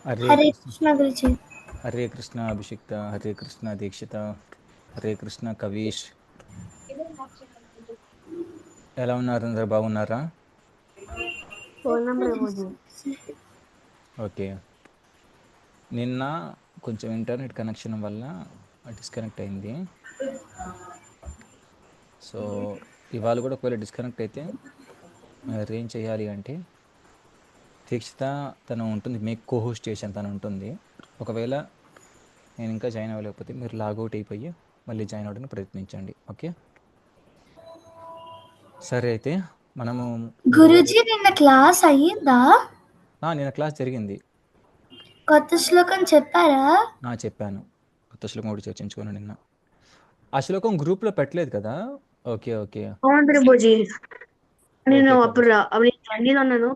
హరే హరే కృష్ణ. కృష్ణ గురుజీ. హరే కృష్ణ అభిషిక్త, హరే కృష్ణ దీక్షిత, హరే కృష్ణ కవీష్. ఎలా ఉన్నారు? అందరు బాగున్నారా? పూర్ణం ప్రభుజీ. ఓకే. నిన్న కొంచెం ఇంటర్నెట్ కనెక్షన్ వల్ల డిస్కనెక్ట్ అయింది. సో ఇవాళ కూడా ఒకవేళ డిస్కనెక్ట్ అయితే మరి ఏం చేయాలి అంటే, దీక్షిత తను ఉంటుంది, మీకు కోహోస్ట్ చేశాను, తను ఉంటుంది. ఒకవేళ నేను ఇంకా జాయిన్ అవ్వలేకపోతే మీరు లాగౌట్ అయిపోయి మళ్ళీ జాయిన్ అవ్వడానికి ప్రయత్నించండి. ఓకే, సరే. అయితే మనము గురుజీ నిన్న క్లాస్ అయ్యిందా? నిన్న క్లాస్ జరిగింది. కొత్త శ్లోకం చెప్పారా? చెప్పాను. కొత్త శ్లోకం ఒకటి చర్చించుకోను నిన్న. ఆ శ్లోకం గ్రూప్లో పెట్టలేదు కదా? ఓకే ఓకే అవును ప్రభుజీ. నేను ఓకే అప్పుడు ఢిల్లీలో ఉన్నాను.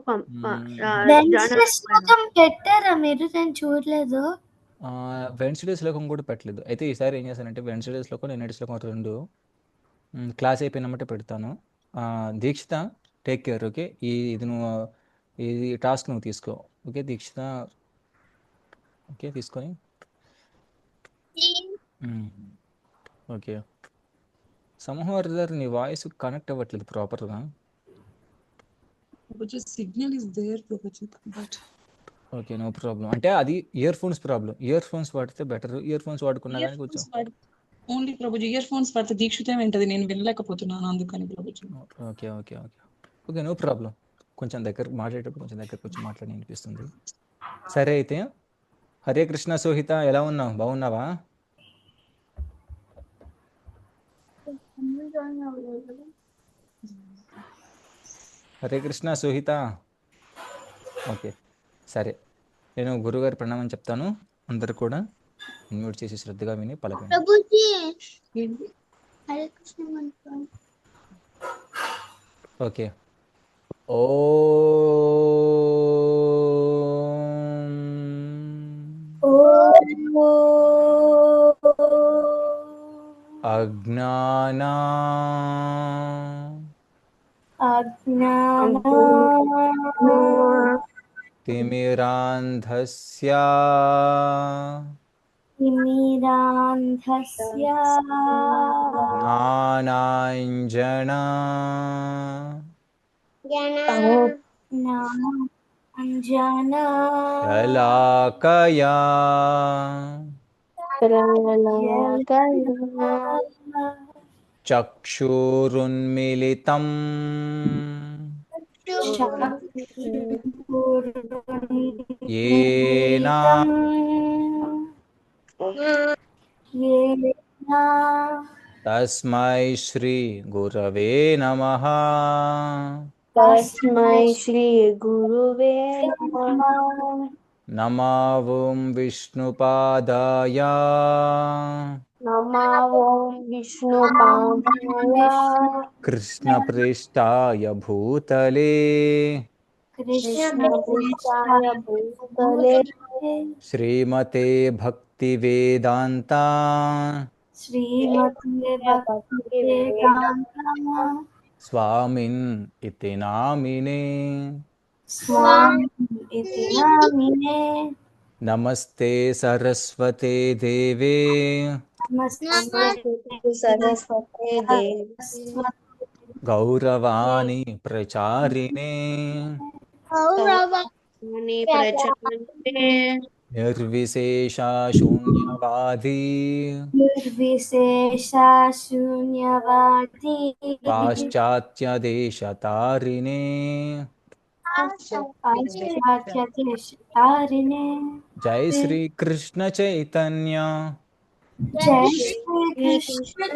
వెన్స్డే శ్లోకం పెట్టారా మీరు? నేను చూడలేదు. వెన్స్డే శ్లోకం కూడా పెట్టలేదు. అయితే ఈసారి ఏం చేశానంటే, వెన్స్డే శ్లోకం, నిన్నటి శ్లోకం రెండు క్లాస్ అయిపోయినమ్మటే పెడతాను. Dikshita, take care. ఓకే, ఇది నువ్వు ఈ టాస్క్ నువ్వు తీసుకో. ఓకే దీక్షిత, ఓకే తీసుకొని. ఓకే, సమూహవర్ధర్ నీ వాయిస్ కనెక్ట్ అవ్వట్లేదు ప్రాపర్గా. Signal is there but okay, no problem. అంటే అది earphones problem. Earphones వాడితే బెటర్. ఇయర్ ఫోన్స్ వాడుకున్నా కానీ కొంచెం ఓన్లీ ప్రభుజీ ఇయర్ ఫోన్స్ పడితే దీక్షితే వింటది, నేను వినలేకపోతున్నాను, అందుకని Prabhuji. Okay okay okay okay, no problem. కొంచెం దగ్గర మాట్లాడేటప్పుడు కొంచెం దగ్గరకు వచ్చి మాట్లాడి అనిపిస్తుంది. సరే అయితే, హరే కృష్ణ సోహిత, ఎలా ఉన్నావు? బాగున్నావా? హరే కృష్ణ సోహిత. ఓకే, సరే. నేను గురుగారి ప్రణామం చెప్తాను. అందరు కూడా మ్యూట్ చేసి శ్రద్ధగా విని పలకండి. ఓకే. అజ్ఞానా తిమిరాంధస్య జ్ఞానాంజనా శలాకయా చక్షురున్మిళితం येन తస్మై శ్రీ గురవే నమః. తస్మై శ్రీ గురువే నమః. నమో ఓం విష్ణుపాదాయ నమో విష్ణుపాదాయ కృష్ణప్రేష్టాయ భూతలే కృష్ణపృష్ఠాయ భూతలే శ్రీమతే భక్తివేదాంత స్వామిన్ ఇతి నామినే. నమస్తే సరస్వతే దేవే సరస్వతే దేవి గౌరవాణి ప్రచారిణే ప్రచారే నిర్విశేష శూన్యవాది పాశ్చాత్య దేశతారిణే జై శ్రీ కృష్ణ చైతన్య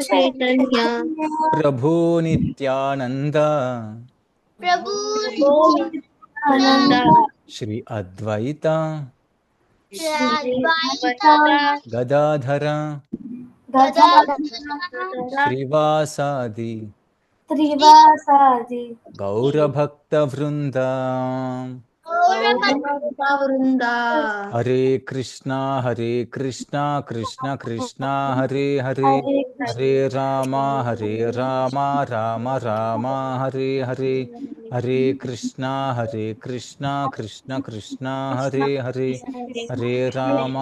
చైతన్య ప్రభు నిత్యానంద శ్రీ అద్వైత గదాధర శ్రీవాసాది గౌరభక్త వృంద వృందా హరే కృష్ణ కృష్ణ కృష్ణ హరే హరే హరే రామ రామ రామ హరే హరే హరే కృష్ణ కృష్ణ కృష్ణ హరే హరే హరే రామ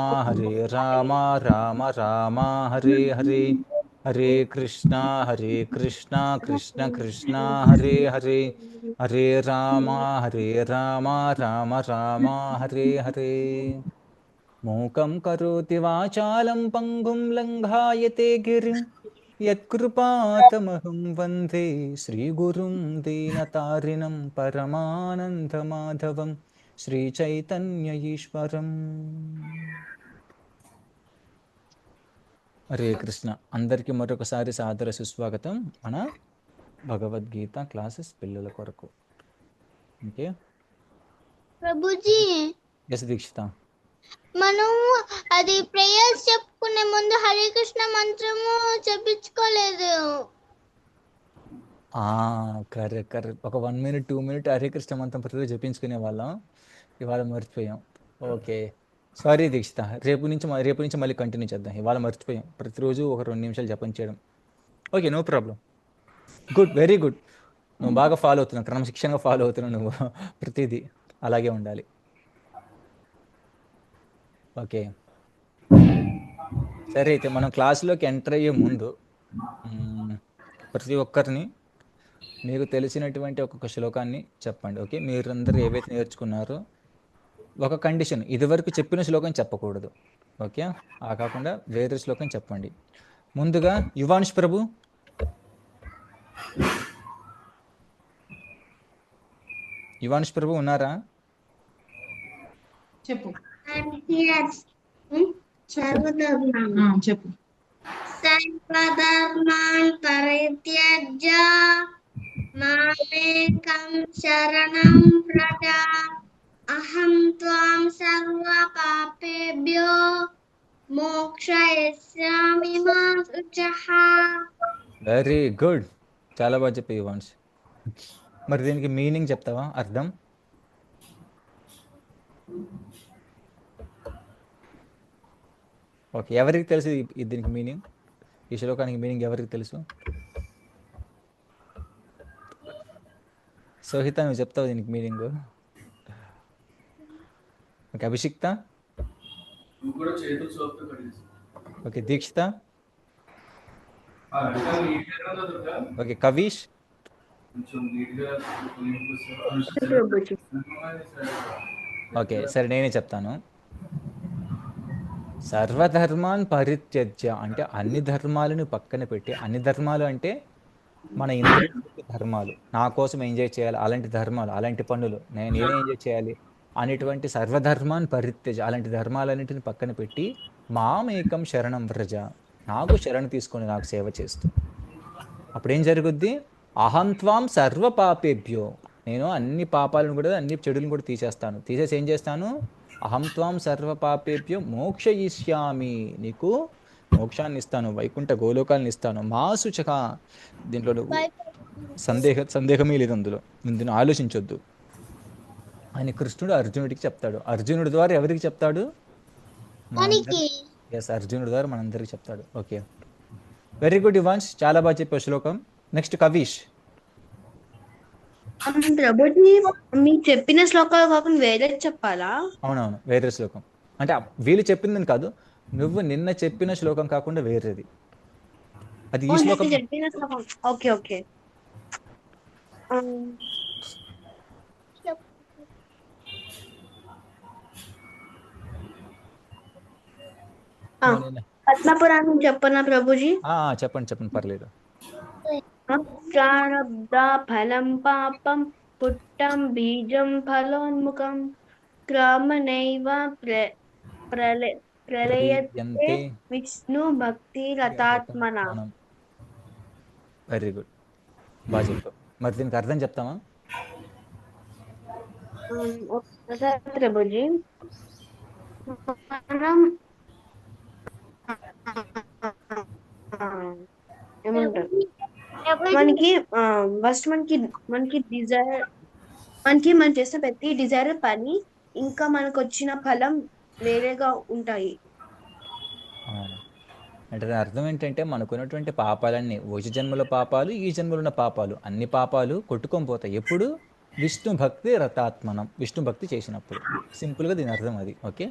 రామ రామ హరే హరే హరే కృష్ణ కృష్ణ కృష్ణ హరే హరే హరే రామ రామ రామ హరే హరే మూకం కరోతి వాచాలం పంగుం లంఘాయతే గిరిం యత్కృపాతమహం వందే శ్రీగురుం దీనతారిణం పరమానందమాధవం శ్రీచైతన్య ఈశ్వరం. హరే కృష్ణ. అందరికీ మరొకసారి సాదర సుస్వాగతం మన భగవద్గీత క్లాసెస్ పిల్లల కొరకు. ఓకే ప్రభుజీ, ఎస్ దీక్షిత, మనం అది ప్రేయర్స్ చెప్పుకునే ముందు హరే కృష్ణ మంత్రము చెప్పించుకోలేదు. కరెక్ట్. ఒక 1 minute 2 minute హరే కృష్ణ మంత్రం ప్రతిరోజు జపించుకునే వాళ్ళం, ఇవాళ మర్చిపోయాం. ఓకే సారీ దీక్షిత, రేపు నుంచి మళ్ళీ కంటిన్యూ చేద్దాం. ఇవాళ మర్చిపోయాం, ప్రతిరోజు ఒక 2 నిమిషాలు జపం చేయడం. Okay, no problem. Good, very good. నువ్వు బాగా ఫాలో అవుతున్నావు, క్రమశిక్షణగా ఫాలో అవుతున్నావు నువ్వు. ప్రతిదీ అలాగే ఉండాలి. ఓకే సరే, అయితే మనం క్లాసులోకి ఎంటర్ అయ్యే ముందు ప్రతి ఒక్కరిని మీకు తెలిసినటువంటి ఒక్కొక్క శ్లోకాన్ని చెప్పండి. ఓకే, మీరందరూ ఏవైతే నేర్చుకున్నారో ఒక కండిషన్, ఇదివరకు చెప్పిన శ్లోకం చెప్పకూడదు. ఓకే, ఆ కాకుండా వేరే శ్లోకం చెప్పండి. ముందుగా యువాంష్ ప్రభు. యువాంష్ ప్రభు ఉన్నారా? చెప్పు. చెప్పు. సర్వధర్మాన్ పరిత్యజ్య మామేకం శరణం వ్రజ అహం త్వాం సర్వ పాపేభ్యో మోక్షయిష్యామి మా శుచః. వెరీ గుడ్, చాలా బాగా చెప్పి యువాంష్. మరి దీనికి మీనింగ్ చెప్తావా, అర్థం? ఓకే, ఎవరికి తెలుసు దీనికి మీనింగ్? ఈ శ్లోకానికి మీనింగ్ ఎవరికి తెలుసు? సోహిత, నువ్వు చెప్తావు దీనికి meaning? Okay, అభిషిక్త. Okay, Dikshita. Okay, కవీష్. Okay సరే, నేనే చెప్తాను. సర్వధర్మాన్ పరిత్యజ్య అంటే అన్ని ధర్మాలను పక్కన పెట్టి, అన్ని ధర్మాలు అంటే మన ఇంద్రియ ధర్మాలు, నా కోసం ఎంజాయ్ చేయాలి అలాంటి ధర్మాలు, అలాంటి పనులు నేనే ఎంజాయ్ చేయాలి అనేటువంటి సర్వధర్మాన్ పరిత్యజ, అలాంటి ధర్మాలన్నింటిని పక్కన పెట్టి మామేకం శరణం వ్రజ, నాకు శరణు తీసుకొని నాకు సేవ చేస్తూ, అప్పుడేం జరుగుద్ది? అహం త్వాం సర్వ పాపేభ్యో, నేను అన్ని పాపాలను కూడా, అన్ని చెడులను కూడా తీసేస్తాను. తీసేసి ఏం చేస్తాను? అహం త్వాం సర్వ పాపేభ్యో మోక్షయిష్యామి, నీకు మోక్షాన్ని ఇస్తాను, వైకుంఠ గోలోకాలను ఇస్తాను. మా శుచః, దీంట్లో సందేహమే లేదు, అందులో దీన్ని ఆలోచించొద్దు అని కృష్ణుడు అర్జునుడికి చెప్తాడు. అర్జునుడి ద్వారా ఎవరికి చెప్తాడు? ఎస్, అర్జునుడి ద్వారా మనందరికి చెప్తాడు. ఓకే, వెరీ గుడ్ యువాన్స్, చాలా బాగా చెప్పావు శ్లోకం. నెక్స్ట్ కవీష్. ప్రభుజీ, మీకు చెప్పిన శ్లోకాలు కాకుండా వేరే చెప్పాలా? అవునవును, వేరే శ్లోకం అంటే వీళ్ళు చెప్పిందని కాదు, నువ్వు నిన్న చెప్పిన శ్లోకం కాకుండా వేరేది. అది ఈ శ్లోకం చెప్పిన శ్లోకం. Okay okay. పద్మపురాణం చెప్పనా ప్రభుజీ? చెప్పండి, పర్లేదు. ప్రారబ్ధ ఫలం పాపం పుట్టం బీజం ఫలోన్ముఖం క్రమణైవ ప్రళయతే విష్ణు భక్తి రతాత్మన. వెరీ గుడ్, బాగా చెప్పావు. మరి దీనికి అర్థం చెప్తామా? ప్రభుజీ, ఏమంటారు, మనకి ఫస్ట్ మనకి డిజైర్ మనకి మనం చేసిన ప్రతి డిజైర్ పని ఇంకా మనకు వచ్చిన ఫలం వేరేగా ఉంటాయి. అవును. అంటే దాని అర్థం ఏంటంటే మనకున్నటువంటి పాపాలన్నీ వచ్చే జన్మల పాపాలు, ఈ జన్మలో ఉన్న పాపాలు, అన్ని పాపాలు కొట్టుకొని పోతాయి. ఎప్పుడు? విష్ణు భక్తి రతాత్మనం, విష్ణు భక్తి చేసినప్పుడు. సింపుల్గా దీని అర్థం అది. ఓకే.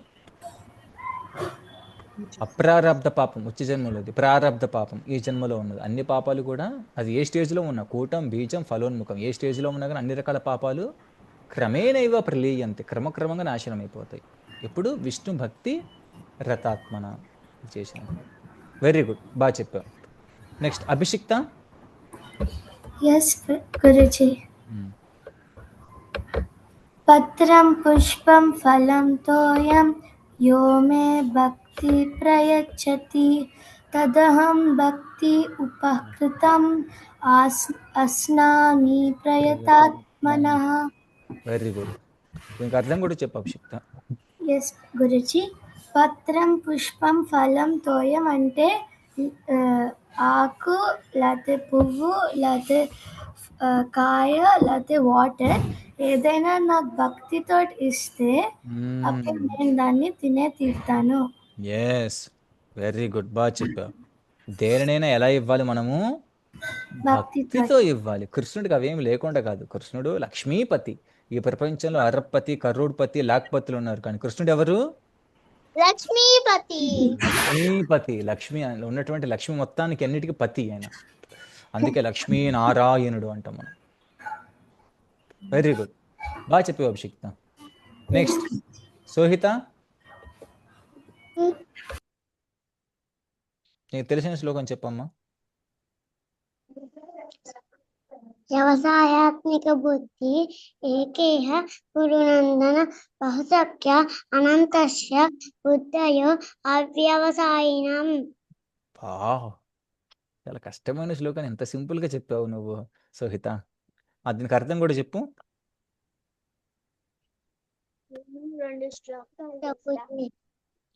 అప్రారబ్ధ పాపం వచ్చే జన్మలోది, ప్రారబ్ధ పాపం ఈ జన్మలో ఉన్నది. అన్ని పాపాలు కూడా అది ఏ స్టేజ్లో ఉన్నా, కూటం బీజం ఫలోన్ముఖం ఏ స్టేజ్లో ఉన్నా కానీ అన్ని రకాల పాపాలు క్రమేణైవ ప్రలీయంతే, క్రమక్రమంగా నాశనం అయిపోతాయి. ఎప్పుడు? విష్ణు భక్తి రతాత్మన చేసినప్పుడు. వెరీ గుడ్, బాగా చెప్పావు. నెక్స్ట్ అభిషిక్త. ఎస్ గురుజీ. పత్రం పుష్పం ఫలం తోయం యో మే భక్తి ప్రయచ్చతి తదహం భక్తి ఉపకృతం అస్నామి ప్రయతాత్మనః. Very good. దీనికి అర్థం కూడా చెప్పు అభిషిక్త. ఎస్ గురుజీ. పత్రం పుష్పం ఫలం తోయం అంటే ఆకు లేకపోతే పువ్వు లేకపోతే కాయ లేకపోతే వాటర్ ఏదైనా నాకు భక్తితో ఇస్తే అప్పుడు నేను దాన్ని తినే తీరుతాను. ఎస్, వెరీ గుడ్, బాగా చెప్పావు. దేనినైనా ఎలా ఇవ్వాలి మనము? భక్తితో ఇవ్వాలి. కృష్ణుడికి అవేమి లేకుండా కాదు. కృష్ణుడు లక్ష్మీపతి. ఈ ప్రపంచంలో అరప్పతి, కరోడ్పతి, లాక్పతులు ఉన్నారు, కానీ కృష్ణుడు ఎవరు? లక్ష్మీపతి. లక్ష్మీపతి. లక్ష్మి ఉన్నటువంటి లక్ష్మి మొత్తానికి అన్నిటికీ పతి ఆయన. అందుకే లక్ష్మీ నారాయణుడు అంటాం మనం. వెరీ గుడ్, బాగా చెప్పావు అభిషిక్త. నెక్స్ట్ సోహిత. నీకు తెలిసిన శ్లోకం చెప్పమ్మా. వ్యవసాయాత్మిక బుద్ధి ఏకేహ గురునందన బహుశక్య అనంతస్య బుద్ధయో అవ్యవసాయినం. చాలా కష్టమైన శ్లోకాన్ని ఎంత సింపుల్గా చెప్పావు నువ్వు సోహిత. దీనికి అర్థం కూడా చెప్పు.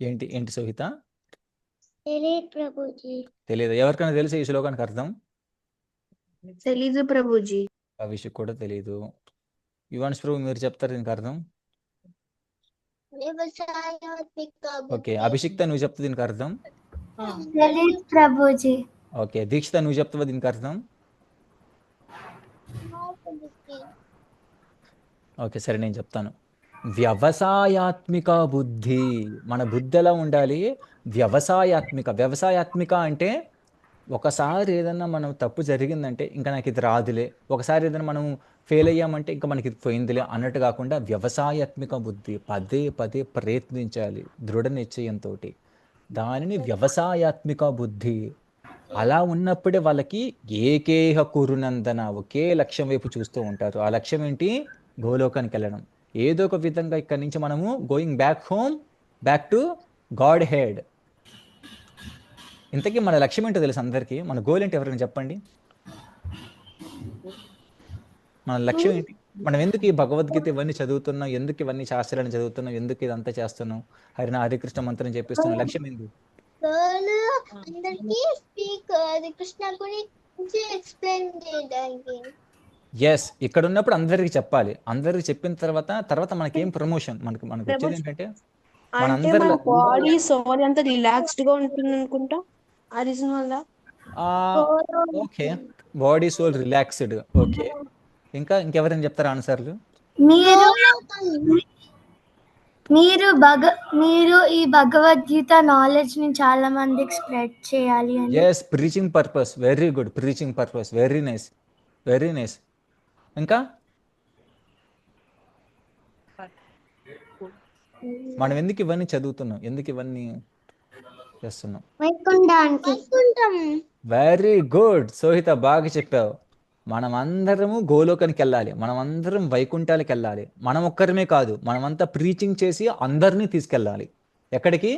ఏంటి ఏంటి సోహిత? తెలియదు ప్రభుజీ. తెలియదు. ఎవరికైనా తెలుసా ఈ శ్లోకానికి అర్థం? తెలీదు ప్రభుజీ. అభిషేక్ కూడా తెలియదు. యువాన్స్ ప్రభు మీరు చెప్తారు దీనికి అర్థం. ఓకే, అభిషిక్త నువ్వు చెప్తా దీనికి అర్థం. తెలీదు ప్రభుజీ. ఓకే, దీక్షిత నువ్వు చెప్తావా దీనికి అర్థం? ఓకే సరే, నేను చెప్తాను. వ్యవసాయాత్మిక బుద్ధి. మన బుద్ధి ఎలా ఉండాలి? వ్యవసాయాత్మిక. వ్యవసాయాత్మిక అంటే ఒకసారి ఏదన్నా మనం తప్పు జరిగిందంటే ఇంకా నాకు ఇది రాదులే, ఒకసారి ఏదైనా మనం ఫెయిల్ అయ్యామంటే ఇంకా మనకి ఇది పోయిందిలే అన్నట్టు కాకుండా వ్యవసాయాత్మిక బుద్ధి. పదే పదే ప్రయత్నించాలి దృఢ నిశ్చయంతో. దానిని వ్యవసాయాత్మిక బుద్ధి. అలా ఉన్నప్పుడే వాళ్ళకి ఏకేహ కురునందన, ఒకే లక్ష్యం వైపు చూస్తూ ఉంటారు. ఆ లక్ష్యం ఏంటి? గోలోకానికి వెళ్ళడం. ఏదో ఒక విధంగా ఇక్కడి నుంచి మనము going back home, back to God head. ఇంతకీ మన లక్ష్యం ఏంటో తెలుసు అందరికీ? మన గోల్ ఏంటి? ఎవరైనా చెప్పండి. మన లక్ష్యం ఏంటి? మనం ఎందుకు ఈ భగవద్గీత ఇవన్నీ చదువుతున్నాం? ఎందుకు ఇవన్నీ శాస్త్రాలను చదువుతున్నాం? ఎందుకు ఇదంతా చేస్తున్నాం? హరికృష్ణ మంత్రం చెప్పిస్తున్నాం. లక్ష్యం ఏంటి? అందరికీ కృష్ణ గురించి ఎక్స్ప్లెయిన్ చేయడానికి. ఎస్, ఇక్కడ ఉన్నప్పుడు అందరికి చెప్పాలి. అందరికి చెప్పిన తర్వాత మనకేం ప్రమోషన్? మనకు వచ్చేది ఏంటంటే మన బాడీ సోల్ అంతా రిలాక్స్డ్ గా ఉంటుంది అనుకుంటా. ఆ రీజన్ వల్ల okay, body soul relaxed. Okay, ఇంకెవరైనా చెప్తారా ఆన్సర్లు? మీరు ఈ భగవద్గీత నాలెడ్జ్ ని చాలా మందికి స్ప్రెడ్ చేయాలి అని. Yes, preaching purpose. Very good, preaching purpose. Very nice, very nice. ఇంకా మనం ఎందుకు ఇవన్నీ చదువుతున్నాం? ఎందుకు ఇవన్నీ చేస్తున్నాం? వెరీ గుడ్ సోహిత, బాగా చెప్పావు. మనం అందరము గోలోకానికి వెళ్ళాలి, మనం అందరం వైకుంఠానికి వెళ్ళాలి. మనం ఒక్కరమే కాదు, మనమంతా ప్రీచింగ్ చేసి అందరినీ తీసుకెళ్ళాలి. ఎక్కడికి?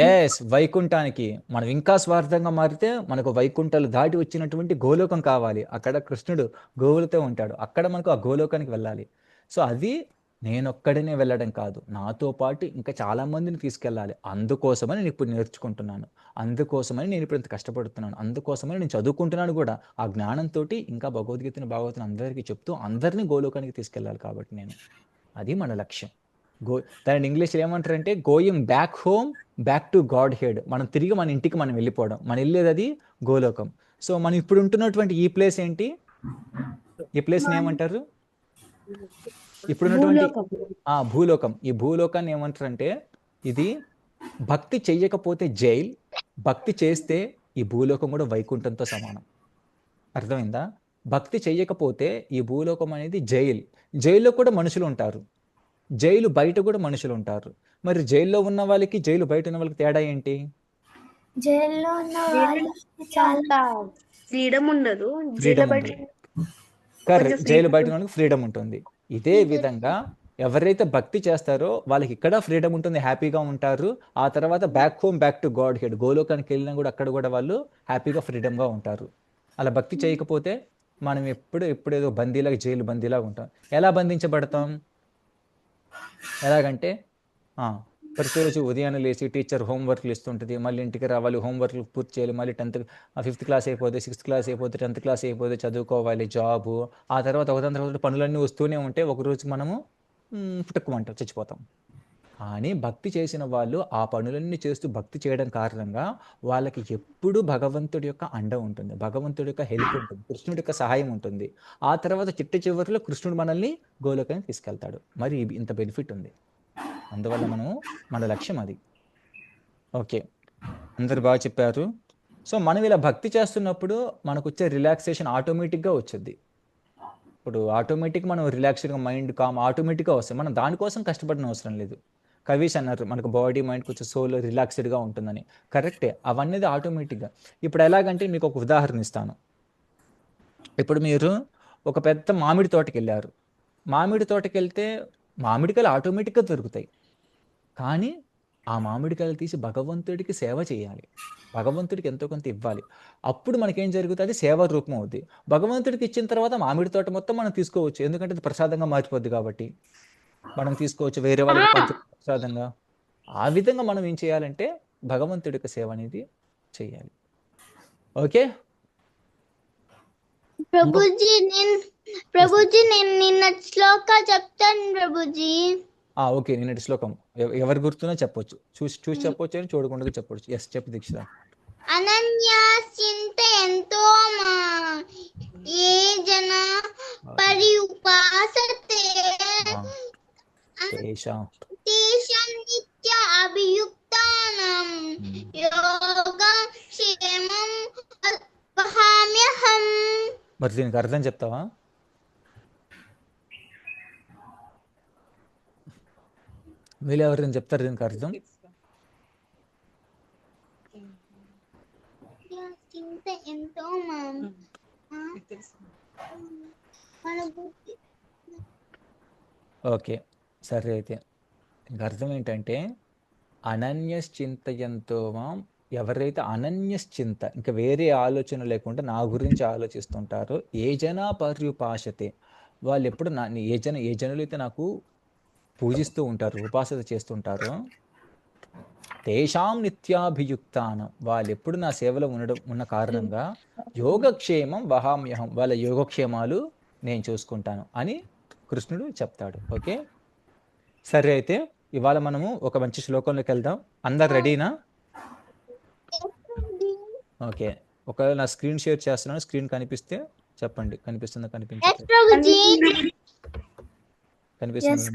ఎస్, వైకుంఠానికి. మనం ఇంకా స్వార్థంగా మారితే మనకు వైకుంఠాలు దాటి వచ్చినటువంటి గోలోకం కావాలి. అక్కడ కృష్ణుడు గోవులతో ఉంటాడు, అక్కడ మనకు ఆ గోలోకానికి వెళ్ళాలి. సో అది నేనొక్కడినే వెళ్ళడం కాదు, నాతో పాటు ఇంకా చాలా మందిని తీసుకెళ్ళాలి. అందుకోసమని నేను ఇప్పుడు నేర్చుకుంటున్నాను. అందుకోసమని నేను ఇప్పుడు ఇంత కష్టపడుతున్నాను. అందుకోసమని నేను చదువుకుంటున్నాను కూడా. ఆ జ్ఞానంతోటి ఇంకా భగవద్గీతని, భాగవతాన్ని అందరికీ చెప్తూ అందరినీ గోలోకానికి తీసుకెళ్ళాలి కాబట్టి నేను. అది మన లక్ష్యం. దాని ఇంగ్లీష్లో ఏమంటారంటే going back home, back to God head. మనం తిరిగి మన ఇంటికి మనం వెళ్ళిపోవడం. మనం వెళ్ళేది అది గోలోకం. సో మనం ఇప్పుడు ఉంటున్నటువంటి ఈ ప్లేస్ ఏంటి? ఈ ప్లేస్ని ఏమంటారు? ఇప్పుడున్నటువంటి భూలోకం. ఈ భూలోకాన్ని ఏమంటారంటే ఇది భక్తి చెయ్యకపోతే జైల్, భక్తి చేస్తే ఈ భూలోకం కూడా వైకుంఠంతో సమానం. అర్థమైందా? భక్తి చెయ్యకపోతే ఈ భూలోకం అనేది జైల్. జైల్లో కూడా మనుషులు ఉంటారు, జైలు బయట కూడా మనుషులు ఉంటారు. మరి జైల్లో ఉన్న వాళ్ళకి జైలు బయట ఉన్న వాళ్ళకి తేడా ఏంటి? జైల్లో ఉన్న వాళ్ళకి చాలా ఫ్రీడమ్ ఉండదు, ఫ్రీడమ్ ఉండదు. కరెక్ట్, జైలు బయట ఉన్న వాళ్ళకి ఫ్రీడమ్ ఉంటుంది. ఇదే విధంగా ఎవరైతే భక్తి చేస్తారో వాళ్ళకి ఇక్కడ ఫ్రీడమ్ ఉంటుంది, హ్యాపీగా ఉంటారు. ఆ తర్వాత back home, back to Godhead, గోలోకానికి వెళ్ళినా కూడా అక్కడ కూడా వాళ్ళు హ్యాపీగా ఫ్రీడమ్గా ఉంటారు. అలా భక్తి చేయకపోతే మనం ఎప్పుడేదో బందీలాగా, జైలు బందీలాగా ఉంటాం. ఎలా బంధించబడతాం? ఎలాగంటే ప్రతిరోజు ఉదయాన్నే లేచి టీచర్ హోంవర్క్లు ఇస్తుంటుంది, మళ్ళీ ఇంటికి రావాలి, హోంవర్క్లు పూర్తి చేయాలి, మళ్ళీ 5th క్లాస్ అయిపోతే, 6th క్లాస్ అయిపోతే, 10th క్లాస్ అయిపోతే చదువుకోవాలి, జాబు. ఆ తర్వాత ఒకదాని తర్వాత పనులన్నీ వస్తూనే ఉంటే ఒకరోజు మనము పుట్టుకోమంటాం, చచ్చిపోతాం. కానీ భక్తి చేసిన వాళ్ళు ఆ పనులన్నీ చేస్తూ భక్తి చేయడం కారణంగా వాళ్ళకి ఎప్పుడూ భగవంతుడి యొక్క అండ ఉంటుంది, భగవంతుడి యొక్క హెల్ప్ ఉంటుంది, కృష్ణుడి యొక్క సహాయం ఉంటుంది. ఆ తర్వాత చివరిలో కృష్ణుడు మనల్ని గోలోకానికి తీసుకెళ్తాడు. మరి ఇంత బెనిఫిట్ ఉంది. అందువల్ల మన లక్ష్యం అది. ఓకే, అందరు బాగా చెప్పారు. సో మనం ఇలా భక్తి చేస్తున్నప్పుడు మనకు వచ్చే రిలాక్సేషన్ ఆటోమేటిక్గా వచ్చేది. ఇప్పుడు ఆటోమేటిక్ మనం రిలాక్స్డ్గా, మైండ్ కామ్ ఆటోమేటిక్గా వస్తుంది. మనం దానికోసం కష్టపడిన అవసరం లేదు. కవీష్ అన్నారు మనకు బాడీ మైండ్ కొంచెం సోల్ రిలాక్స్డ్గా ఉంటుందని. కరెక్టే, అవన్నీ ఆటోమేటిక్గా. ఇప్పుడు ఎలాగంటే మీకు ఒక ఉదాహరణ ఇస్తాను. ఇప్పుడు మీరు ఒక పెద్ద మామిడి తోటకి వెళ్ళారు. మామిడి తోటకి వెళ్తే మామిడికాయలు ఆటోమేటిక్గా దొరుకుతాయి. కానీ ఆ మామిడికాయలు తీసి భగవంతుడికి సేవ చేయాలి, భగవంతుడికి ఎంతో కొంత ఇవ్వాలి. అప్పుడు మనకేం జరుగుతుంది? సేవ రూపం అవుద్ది. భగవంతుడికి ఇచ్చిన తర్వాత మామిడి తోట మొత్తం మనం తీసుకోవచ్చు, ఎందుకంటే అది ప్రసాదంగా మారిపోద్ది కాబట్టి మనం తీసుకోవచ్చు, వేరే వాళ్ళకి పంచ ప్రసాదంగా. ఆ విధంగా మనం ఏం చేయాలంటే భగవంతుడికి సేవ అనేది చేయాలి. ఓకే ప్రభుజీ నేను నిన్న శ్లోక చెప్తాను ప్రభుజీ. ఓకే, నిన్నటి శ్లోకం ఎవరు గుర్తున్నా చెప్పొచ్చు, చూసి చెప్పొచ్చు అని చూడకుండా చెప్పొచ్చు. ఎస్, చెప్పు దీక్షిత. అనన్యాశ్చింతయంతో ఏ జన పర్యుపాసతే తేషాం నిత్య అభియుక్తానాం యోగక్షేమం వహామ్యహం. మరి దీనికి అర్థం చెప్తావా? వీళ్ళు ఎవరైనా చెప్తారు దీనికి అర్థం? ఓకే, సరే. అయితే దీనికి అర్థం ఏంటంటే అనన్యశ్చింతయంతో మాం, ఎవరైతే అనన్యశ్చింత, ఇంకా వేరే ఆలోచన లేకుండా నా గురించి ఆలోచిస్తుంటారో, ఏ జన పర్యుపాసతే, వాళ్ళు ఎప్పుడు ఏ జనులు అయితే నాకు పూజిస్తూ ఉంటారు, ఉపాసన చేస్తుంటారో, తేషాం నిత్యాభియుక్తానం, వాళ్ళు ఎప్పుడు నా సేవలో ఉన్న కారణంగా యోగక్షేమం వహామ్యహం, వాళ్ళ యోగక్షేమాలు నేను చూసుకుంటాను అని కృష్ణుడు చెప్తాడు. ఓకే, సరే. అయితే ఇవాళ మనము ఒక మంచి శ్లోకంలోకి వెళ్దాం. అందరు రెడీనా? ఓకే, ఒకవేళ నా స్క్రీన్ షేర్ చేస్తున్నాను, స్క్రీన్ కనిపిస్తే చెప్పండి. కనిపిస్తుందా? కనిపిస్తుంది.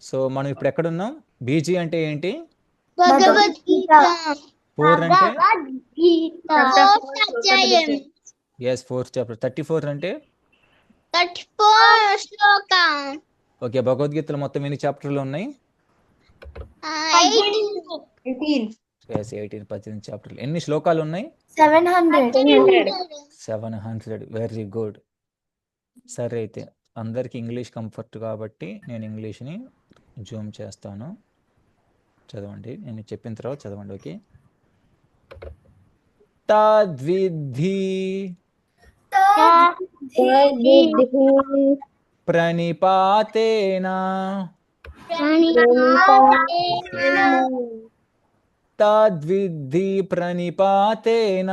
సో మనం ఇప్పుడు ఎక్కడున్నాం? బీజీ అంటే ఏంటి? 4 అంటే ఎస్, 4th చాప్టర్. 34 అంటే 34 శ్లోకం. ఓకే, భగవద్గీతలో మొత్తం ఎన్ని చాప్టర్లు ఉన్నాయి? 18 చాప్టర్లు. ఎన్ని శ్లోకాలు ఉన్నాయి? 700. Very good. సరే, అయితే అందరికి ఇంగ్లీష్ కంఫర్ట్ కాబట్టి నేను ఇంగ్లీష్ని జూమ్ చేస్తాను. చదవండి, నేను చెప్పిన తర్వాత చదవండి. ఓకే. తద్విద్ధి ప్రణిపాతేన తద్విద్ధి ప్రణిపాతేన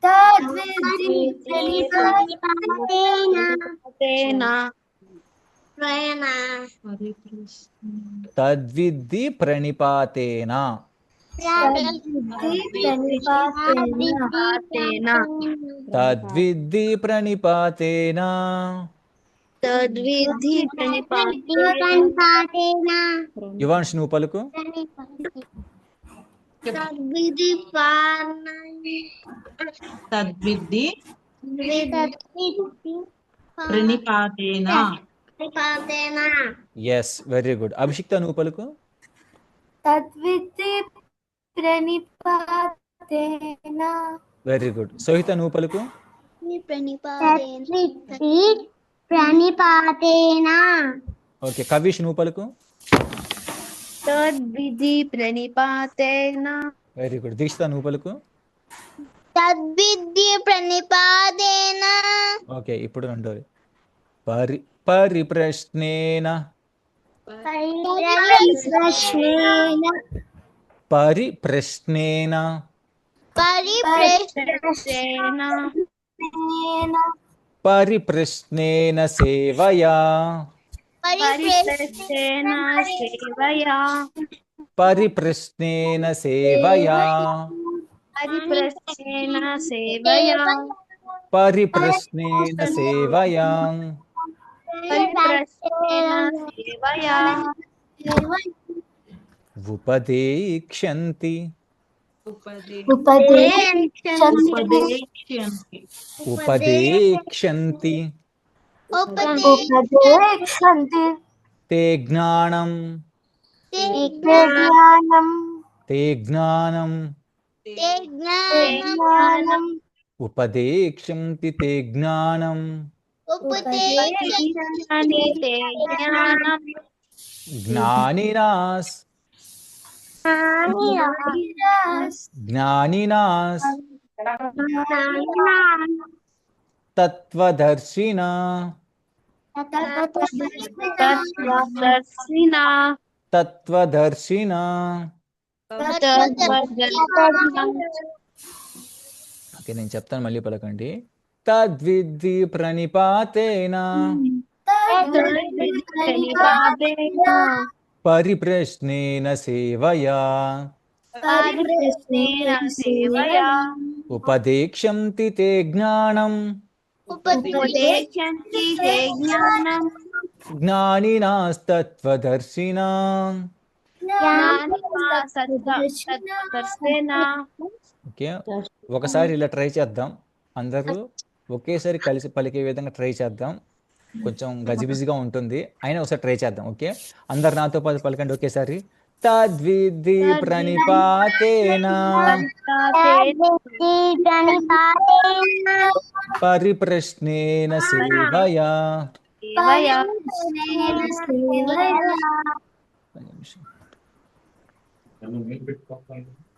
తద్విద్ధి ప్రణిపాతేన తద్విద్ధి ప్రణిపాతేన తద్విద్ధి ప్రణిపాతేన యువాంశ్ నువ్వు పలుకు. తద్విద్ధి ప్రణిపాతేన. Yes, very good. అభిషిక్త నువ్వు పలుకు. తద్విద్ధి ప్రణిపాతేన. Very good. సోహిత నువ్వు పలుకు. ప్రణిపాతేన. ఓకే, కవిష్ నువ్వు పలుకు. తద్విధి ప్రణిపాతేన. Very good. దీక్షిత నువ్వు పలుకు. తద్విద్ధి ప్రణిపాతేన. ఓకే, ఇప్పుడు రెండోది. పరిప్రశ్నేన పరిప్రశ్నేన పరిప్రశ్నేన సేవయా పరిప్రశ్నేన సేవయా పరిప్రశ్నేన సేవయా ఉపదేక్ష్యంతి ఉపదేక్ష్యంతి తే జ్ఞానం తే జ్ఞానం ఉపదేక్ష్యంతి తే జ్ఞానం జ్ఞానినాస్ జ్ఞానినాస్ తత్వదర్శిన తత్వదర్శిన ఓకే, నేను చెప్తాను, మళ్ళీ పలకండి. తద్విద్ధి ప్రణిపాతేన పరిప్రశ్నేన సేవయా ఉపదేక్ష్యంతి తే జ్ఞానం జ్ఞానినాస్తత్వదర్శినా. ఓకే, ఒకసారి ఇలా ట్రై చేద్దాం. అందరూ ఒకేసారి కలిసి పలికే విధంగా ట్రై చేద్దాం. కొంచెం గజిబిజిగా ఉంటుంది, అయినా ఒకసారి ట్రై చేద్దాం. ఓకే, అందరు నాతో పాటు పలకండి ఒకేసారి. తద్విద్ధి ప్రణిపాతేన పరిప్రశ్నేన సేవయా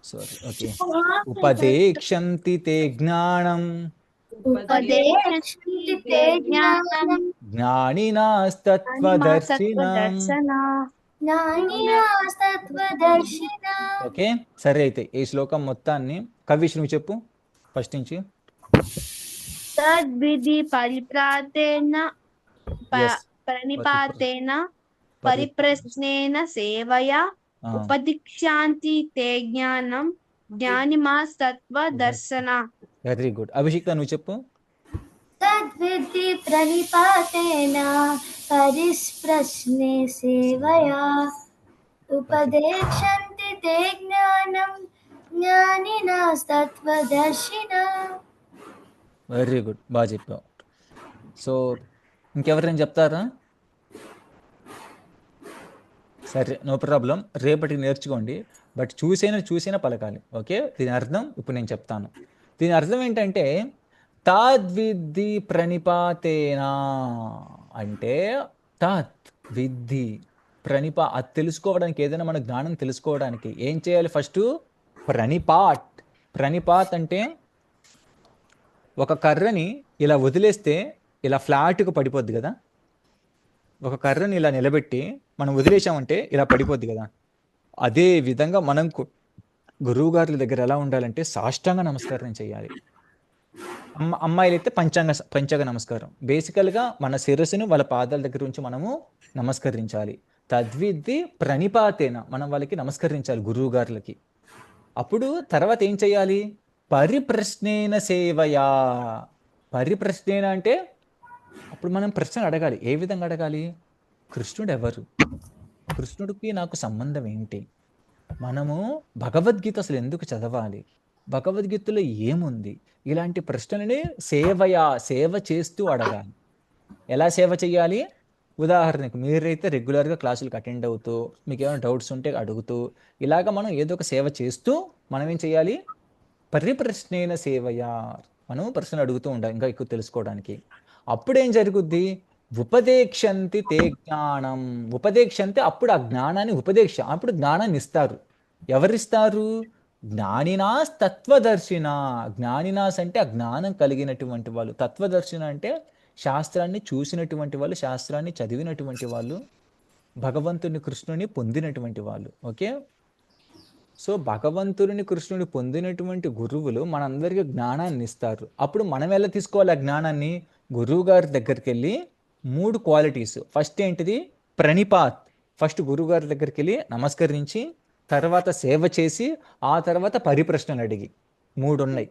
సారీ. ఓకే, ఉపదేక్ష్యంతి తే జ్ఞానం జ్ఞానినాస్తత్వదర్శినా. ఓకే, సరే. అయితే ఈ శ్లోకం మొత్తాన్ని కవిష్ నువ్వు చెప్పు ఫస్ట్ నుంచి. తద్విధి పరిప్రాతేన ప్రణిపాతేన పరిప్రశ్నేన సేవయా ఉపదిక్షాంతి తే జ్ఞానం జ్ఞానిమాస్తత్వదర్శన. Very good. అభిషిక్త నువ్వు చెప్పు. తద్విద్ధి ప్రణిపాతేన పరిప్రశ్నే సేవయా ఉపదేక్షంతి తే జ్ఞానం జ్ఞానినాస్తత్వదర్శినా. వెరీ గుడ్, బాగా చెప్పావు. సో ఇంకెవరైనా చెప్తారా? సరే, నో ప్రాబ్లం, రేపటికి నేర్చుకోండి. బట్ చూసైనా పలకాలి. ఓకే, దీని అర్థం ఇప్పుడు నేను చెప్తాను. దీని అర్థం ఏంటంటే తద్విద్ధి ప్రణిపాతేనా అంటే తత్ విద్ధి అది తెలుసుకోవడానికి, ఏదైనా మన జ్ఞానం తెలుసుకోవడానికి ఏం చేయాలి? ఫస్ట్ ప్రణిపాత్ అంటే ఒక కర్రని ఇలా వదిలేస్తే ఇలా ఫ్లాట్గా పడిపోద్ది కదా. ఒక కర్రని ఇలా నిలబెట్టి మనం వదిలేసామంటే ఇలా పడిపోద్ది కదా. అదే విధంగా మనం గురువు గారి దగ్గర ఎలా ఉండాలంటే సాష్టాంగ నమస్కారం చేయాలి. అమ్మాయిలైతే పంచాంగ నమస్కారం. బేసికల్గా మన శిరస్సును వాళ్ళ పాదాల దగ్గర నుంచి మనము నమస్కరించాలి. తద్విద్ది ప్రణిపాతేన మనం వాళ్ళకి నమస్కరించాలి గురువు గారులకి. అప్పుడు తర్వాత ఏం చేయాలి? పరిప్రశ్నేన సేవయా. పరిప్రశ్నేన అంటే అప్పుడు మనం ప్రశ్న అడగాలి. ఏ విధంగా అడగాలి? కృష్ణుడు ఎవరు? కృష్ణుడికి నాకు సంబంధం ఏంటి? మనము భగవద్గీత అసలు ఎందుకు చదవాలి? భగవద్గీతలో ఏముంది? ఇలాంటి ప్రశ్నలని సేవ చేస్తూ అడగాలి. ఎలా సేవ చేయాలి? ఉదాహరణకు మీరైతే రెగ్యులర్గా క్లాసులకు అటెండ్ అవుతూ మీకు ఏమైనా డౌట్స్ ఉంటే అడుగుతూ ఇలాగ మనం ఏదో ఒక సేవ చేస్తూ మనం ఏం చేయాలి? పరిప్రశ్నేన సేవయా. మనం ప్రశ్నలు అడుగుతూ ఉండాలి ఇంకా ఎక్కువ తెలుసుకోవడానికి. అప్పుడేం జరుగుద్ది? ఉపదేక్షంతి తే జ్ఞానం. ఉపదేక్షంతి అప్పుడు ఆ జ్ఞానాన్ని అప్పుడు జ్ఞానాన్ని ఇస్తారు. ఎవరిస్తారు? జ్ఞానినాస్ తత్వదర్శిన. జ్ఞానినాస్ అంటే ఆ జ్ఞానం కలిగినటువంటి వాళ్ళు. తత్వదర్శిన అంటే శాస్త్రాన్ని చూసినటువంటి వాళ్ళు, శాస్త్రాన్ని చదివినటువంటి వాళ్ళు, భగవంతుని కృష్ణుని పొందినటువంటి వాళ్ళు. ఓకే, సో భగవంతుని కృష్ణుని పొందినటువంటి గురువులు మనందరికీ జ్ఞానాన్ని ఇస్తారు. అప్పుడు మనం ఎలా తీసుకోవాలి ఆ జ్ఞానాన్ని? గురువు గారి దగ్గరికి వెళ్ళి 3 క్వాలిటీస్. ఫస్ట్ ఏంటిది? ప్రణిపాత్. ఫస్ట్ గురువు గారి దగ్గరికి వెళ్ళి నమస్కరించి, తర్వాత సేవ చేసి, ఆ తర్వాత పరిప్రశ్నలు అడిగి. 3 ఉన్నాయి.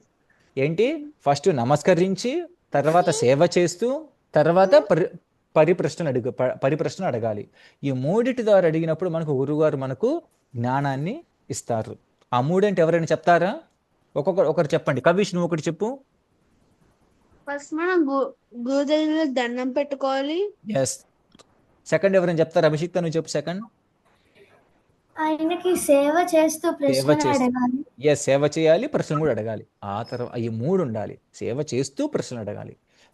ఏంటి? ఫస్ట్ నమస్కరించి, తర్వాత సేవ చేస్తూ, తర్వాత పరిప్రశ్నలు అడగాలి. ఈ 3 ద్వారా అడిగినప్పుడు మనకు గురువుగారు మనకు జ్ఞానాన్ని ఇస్తారు. ఆ 3 అంటే ఎవరైనా చెప్తారా? ఒకరు చెప్పండి. కవిష్ నువ్వు ఒకటి చెప్పు. ఫస్ట్ మనం గురుదేవుల దండం పెట్టుకోవాలి. ఎస్. సెకండ్ ఎవరైనా చెప్తారా? అభిషిక్త నువ్వు చెప్పు సెకండ్. ఆయనకి సేవ చేస్తూ ప్రశ్నలు అడగాలి. ఎస్, సేవ చేయాలి, ప్రశ్నలు కూడా అడగాలి. ఆ తర్వాత ఈ 3 ఉండాలి. సేవ చేస్తూ ప్రశ్నలు అడగాలి.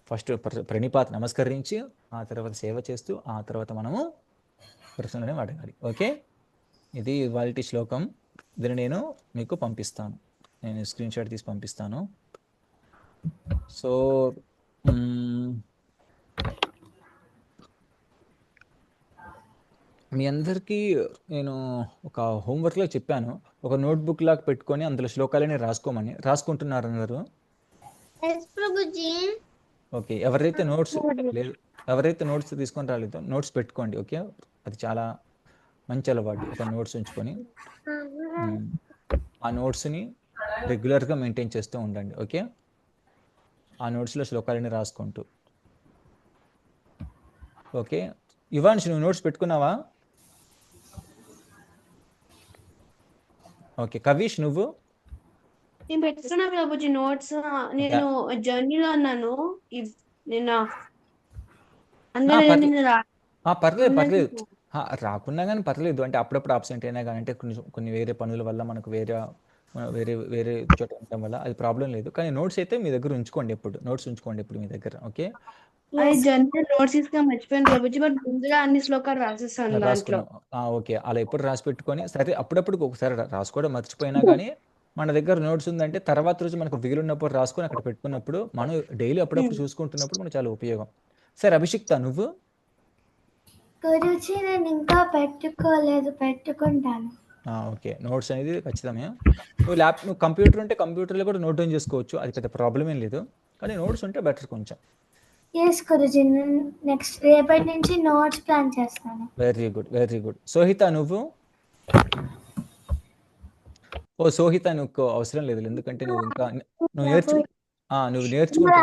ఫస్ట్ ప్రణిపాత నమస్కరించి, ఆ తర్వాత సేవ చేస్తూ, ఆ తర్వాత మనము ప్రశ్నలు అడగాలి. ఓకే, ఇది ఇవాల్టి శ్లోకం. దీన్ని నేను మీకు పంపిస్తాను. నేను స్క్రీన్ షాట్ తీసి పంపిస్తాను. సో మీ అందరికీ నేను ఒక హోంవర్క్లో చెప్పాను, ఒక నోట్బుక్ లాగా పెట్టుకొని అందులో శ్లోకాలని రాసుకోమని. రాసుకుంటున్నారు అందరూ? ఓకే, ఎవరైతే నోట్స్ తీసుకొని రాలేదో నోట్స్ పెట్టుకోండి. ఓకే, అది చాలా మంచి అలవాటు. ఒక నోట్స్ ఉంచుకొని ఆ నోట్స్ని రెగ్యులర్గా మెయింటైన్ చేస్తూ ఉండండి. ఓకే, ఆ నోట్స్లో శ్లోకాలని రాసుకుంటూ. ఓకే, ఇవాన్ష్ నువ్వు నోట్స్ పెట్టుకున్నావా? ఓకే, కవిష్ నువ్వు? నేను పెట్టుకున్నా ప్రభుజీ నోట్స్. నేను జర్నీలో ఉన్నాను నిన్న. పర్లేదు రాకున్నా కానీ పర్లేదు. అంటే అప్పుడప్పుడు ఆబ్సెంట్ అయినా కానీ, అంటే కొన్ని వేరే పనుల వల్ల మనకు వేరే చోట ఉండటం వల్ల అది ప్రాబ్లం లేదు. కానీ నోట్స్ అయితే మీ దగ్గర ఉంచుకోండి. నోట్స్ ఉంచుకోండి ఎప్పుడు మీ దగ్గర. ఓకే, నోట్స్ తీసుకొని మర్చిపోయాను ప్రభుజీ, బట్ ముందుగా అన్ని శ్లోకాలు రాసేస్తాను దాంట్లో. ఓకే, అలా ఎప్పుడు రాసి పెట్టుకొని, సరే అప్పుడప్పుడు ఒకసారి రాసుకోవడం మర్చిపోయినా కానీ మన దగ్గర నోట్స్ ఉందంటే తర్వాత రోజు మనకు వీలున్నప్పుడు రాసుకొని అక్కడ పెట్టుకున్నప్పుడు మనం డైలీ అప్పుడప్పుడు చూసుకుంటున్నప్పుడు మనకు చాలా ఉపయోగం. సరే అభిషిక్త నువ్వు? గురుజీ నేను ఇంకా పెట్టుకోలేదు, పెట్టుకుంటాను. ఓకే, నోట్స్ అనేది ఖచ్చితమే. నువ్వు కంప్యూటర్ ఉంటే కంప్యూటర్లో కూడా నోట్ డౌన్ చేసుకోవచ్చు, అది పెద్ద ప్రాబ్లం ఏం లేదు. కానీ నోట్స్ ఉంటే బెటర్ కొంచెం. ఎస్ గురుజీ, నెక్స్ట్ రేపటి నుంచి నోట్స్ ప్లాన్ చేస్తాను. Very good. సోహిత నువ్వు? సోహిత నువ్వు అవసరం లేదు, ఎందుకంటే నువ్వు నేర్చుకుంటున్నావు.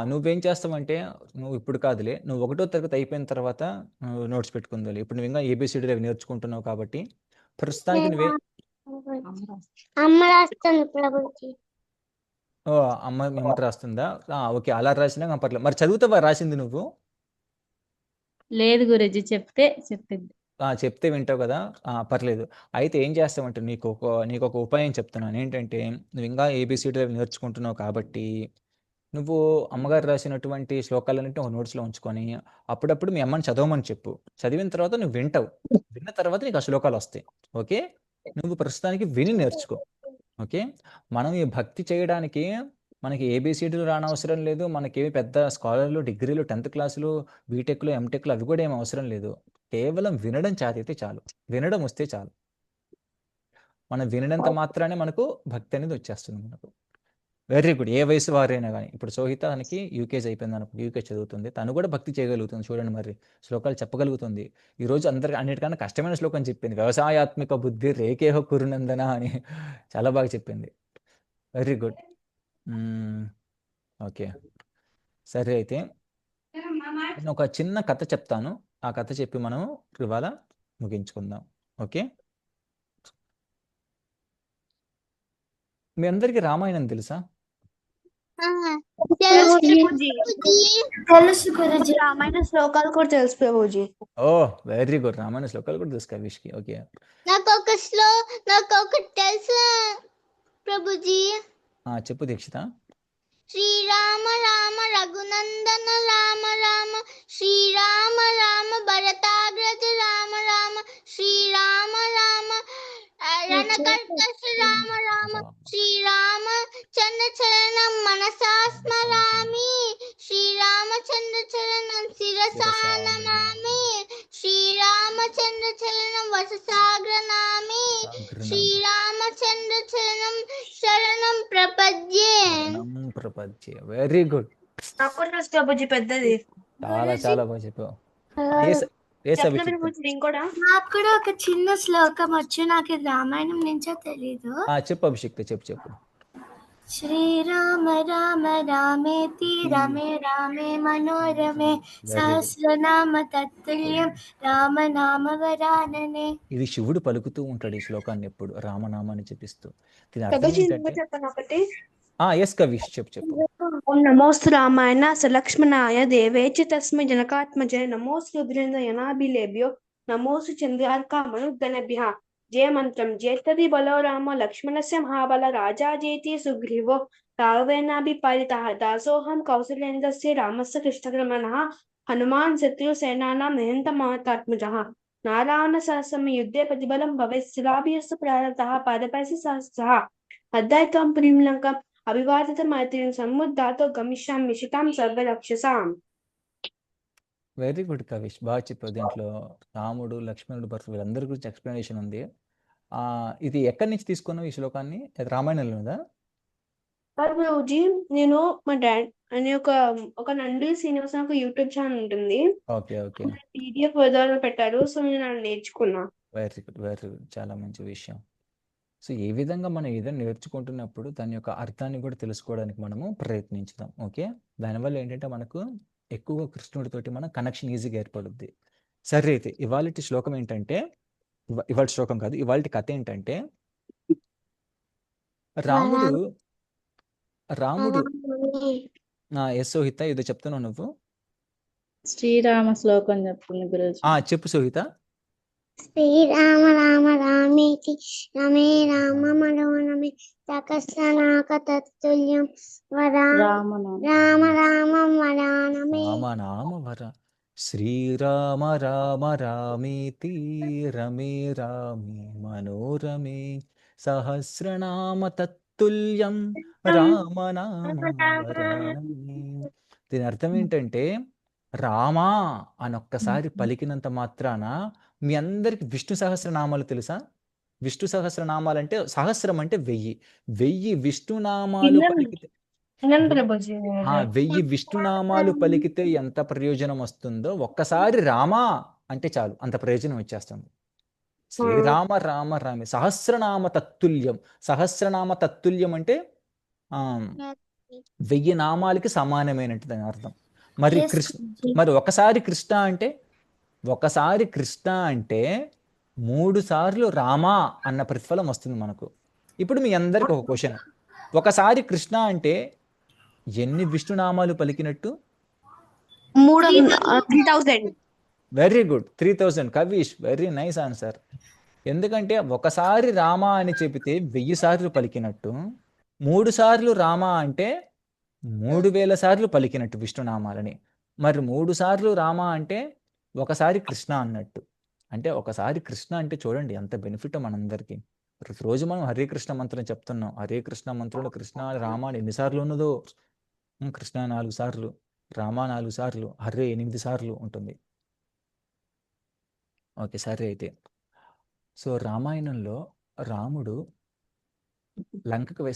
నువ్వేం చేస్తావంటే, నువ్వు ఇప్పుడు కాదులే, నువ్వు 1వ తరగతి అయిపోయిన తర్వాత నువ్వు నోట్స్ పెట్టుకుందాలి. ఇప్పుడు నువ్వు ఇంకా ABCD అవి నేర్చుకుంటున్నావు కాబట్టి ప్రస్తుతానికి నువ్వే. అమ్మ మెమరీ రాస్తుందా? ఓకే, అలా రాసినా పర్లేదు. మరి చదువుతావా రాసింది నువ్వు? లేదు గురుజీ, చెప్తే వింటావు కదా, పర్లేదు. అయితే ఏం చేస్తావంటే నీకు ఒక ఉపాయం చెప్తున్నాను. ఏంటంటే నువ్వు ఇంకా ABCD అవి నేర్చుకుంటున్నావు కాబట్టి నువ్వు అమ్మగారు రాసినటువంటి శ్లోకాలన్నింటినీ ఒక నోట్స్లో ఉంచుకొని అప్పుడప్పుడు మీ అమ్మని చదవమని చెప్పు. చదివిన తర్వాత నువ్వు వింటావు. విన్న తర్వాత నీకు ఆ శ్లోకాలు వస్తాయి. ఓకే, నువ్వు ప్రస్తుతానికి విని నేర్చుకో. ఓకే, మనం ఈ భక్తి చేయడానికి మనకి ఏబిసిడీలు రానవసరం లేదు. మనకేమి పెద్ద స్కాలర్లు, డిగ్రీలు, 10th క్లాసులు, బీటెక్లు, ఎంటెక్లు అవి కూడా ఏమి అవసరం లేదు. కేవలం వినడం చేతైతే చాలు. వినడం వస్తే చాలు. మనం వినడంత మాత్రానే మనకు భక్తి అనేది వచ్చేస్తుంది మనకు. Very good. ఏ వయసు వారైనా కానీ. ఇప్పుడు సోహిత తనకి యూకేజీ అయిపోయింది అనుకోండి, యూకేజీ చదువుతుంది. తను కూడా భక్తి చేయగలుగుతుంది. చూడండి మరి శ్లోకాలు చెప్పగలుగుతుంది. ఈరోజు అందరికి అన్నిటికన్నా కష్టమైన శ్లోకం చెప్పింది. వ్యవసాయాత్మిక బుద్ధి రేకేహ కురునందన అని చాలా బాగా చెప్పింది. Very good. ఓకే, సరే. అయితే నేను ఒక చిన్న కథ చెప్తాను. ఆ కథ చెప్పి మనం ఇవాళ ముగించుకుందాం. ఓకే. మీ అందరికీ రామాయణం తెలుసా? తెలుసు ప్రభుజీ. తెలుసు గురుజీ. రామాయణ శ్లోకాలు కూడా తెలుసు ప్రభుజీ. ఓ వెరీ గుడ్. రామాయణ శ్లోకాలు కూడా తెలుసు కవిష్కి. ఓకే, నాకు ఒకటి తెలుసు ప్రభుజీ. చెప్పు దీక్షిత. శ్రీరామ రామ రఘునందన రామ రామ శ్రీరామ రామ భరతాగ్రజ రామ రామ శ్రీరామ రామ రణకర్కశ రామ రామ శ్రీరామ చంద్ర చరణం మనసా స్మరామి శ్రీరామచంద్ర చరణం శిరసా నమామి శ్రీరామచంద్ర చరణం వససాగ్రనామి శ్రీరామచంద్ర చరణం శరణం ప్రపద్యే. Very good. నాకు కూడా తెలుసు ప్రభుజీ పెద్దది. చాలా చాలా బాగా చెప్పావు. ఏ చెప్పండి సబ్జెక్ట్? ప్రభుజీ. నేను కూడా నాకు కూడా ఒక చిన్న శ్లోకం వచ్చు. నాకు ఇది రామాయణం నుంచో తెలీదు. చెప్పు అభిషేక్, చెప్పు. శ్రీరామ రామ రామేతి రమే రామే మనోరమే సహస్రనామ తత్తుల్యం రామనామ వరాననే. ఇది శివుడు పలుకుతూ ఉంటాడు ఈ శ్లోకాన్ని ఎప్పుడు, రామనామాన్ని చెప్పిస్తూ. దీని అర్థం ప్రభుజీ ఏంటంటే, చెప్పాను ఒకటి. ఎస్ కవిష్, చెప్పు. ఓం నమోస్తు రామాయణ సలక్ష్మణాయ దేవేచ తస్మై జనకాత్మజ నమోస్తు రుద్రేంద్రయనాభిలేభ్యో నమోస్తు చంద్రార్కామనుగణభ్యః. జయ మంత్రం జేతది బలో రామ లక్ష్మణస్య మహాబల రాజా జేతి సుగ్రీవో రాఘవేణాభిపాలితః దాసోహం కౌసలేంద్రస్య రామస్య కృష్ణకర్మణః హనుమాన్ శత్రు సేనానాం నిహంత మహతాత్మజః. నారాయణ సహస్రం యుద్ధే ప్రతిబలం భవేత్ శిలాభియస్సు ప్రారబ్ధః పాదపైసి సహస్రః. అద్వైతం ప్రీంలంకం అభివాదిత మైత్రిని సముద్ధాతో గమిష్యామి శితాం సర్వరక్షసాం. వెరీ గుడ్ కవిష్, బాగా చెప్పావు. దీంట్లో రాముడు, లక్ష్మణుడు, భరతుడు వీళ్ళందరి గురించి ఎక్స్ప్లెనేషన్ ఉంది. ఇది ఎక్కడి నుంచి తీసుకున్నావు ఈ శ్లోకాన్ని? అది రామాయణంలో ఉందా? ప్రభుజీ నేను మా డాడ్ అని ఒక నండి శ్రీనివాస్ ఒక యూట్యూబ్ ఛానల్ ఉంటుంది. ఓకే, PDF పెట్టారు. సో నేను అది నేర్చుకున్నా. వెరీ గుడ్, చాలా మంచి విషయం. సో ఈ విధంగా మనం ఏదైనా నేర్చుకుంటున్నప్పుడు దాని యొక్క అర్థాన్ని కూడా తెలుసుకోవడానికి మనము ప్రయత్నించుదాం. ఓకే, దానివల్ల ఏంటంటే మనకు ఎక్కువగా కృష్ణుడితోటి మన కనెక్షన్ ఈజీగా ఏర్పడుద్ది. సరే, అయితే ఇవాళ శ్లోకం ఏంటంటే, ఇవాళ శ్లోకం కాదు, ఇవాళ కథ ఏంటంటే, రాముడు సోహిత ఏదో చెప్తున్నావు నువ్వు. శ్రీరామ శ్లోకం చెప్పండి గురుజీ. చెప్పు సోహిత. శ్రీరామ రామ రామేతి రమే రామ మనోరమే సహస్రనామ తత్తుల్యం రామ రామ వరానమే. రామనామ వర. శ్రీరామ రామ రామేతి రమే రామే మనోరమే సహస్రనామ తత్తుల్యం రామనామ వరానమే. దీని అర్థం ఏంటంటే, రామా అని ఒక్కసారి పలికినంత మాత్రాన మీ అందరికి విష్ణు సహస్రనామాలు తెలుసా? విష్ణు సహస్రనామాలు అంటే, సహస్రం అంటే 1000 విష్ణునామాలు పలికితే 1000 విష్ణునామాలు పలికితే ఎంత ప్రయోజనం వస్తుందో ఒక్కసారి రామా అంటే చాలు, అంత ప్రయోజనం వచ్చేస్తుంది. శ్రీరామ రామ రామే సహస్రనామ తత్తుల్యం. సహస్రనామ తత్తుల్యం అంటే 1000 నామాలకి సమానమైనట్టు దాని అర్థం. మరి ఒకసారి కృష్ణ అంటే 3 సార్లు రామా అన్న ప్రతిఫలం వస్తుంది మనకు. ఇప్పుడు మీ అందరికి ఒక క్వశ్చన్, ఒకసారి కృష్ణ అంటే ఎన్ని విష్ణునామాలు పలికినట్టు? 3000. Very good, 3000. Kavish, very nice answer. ఎందుకంటే ఒకసారి రామ అని చెబితే 1000 సార్లు పలికినట్టు, 3 సార్లు రామ అంటే 3000 సార్లు పలికినట్టు విష్ణునామాలని. మరి 3 సార్లు రామ అంటే ఒకసారి కృష్ణ అన్నట్టు. అంటే ఒకసారి కృష్ణ అంటే చూడండి ఎంత బెనిఫిట్ మనందరికీ. ప్రతిరోజు మనం హరే కృష్ణ మంత్రం చెప్తున్నాం. హరే కృష్ణ మంత్రంలో కృష్ణ రామ అని ఎన్నిసార్లు ఉన్నదో, కృష్ణ 4 సార్లు, రామ 4 సార్లు, హరే 8 సార్లు ఉంటుంది. ఓకే, సరే అయితే. సో రామాయణంలో రాముడు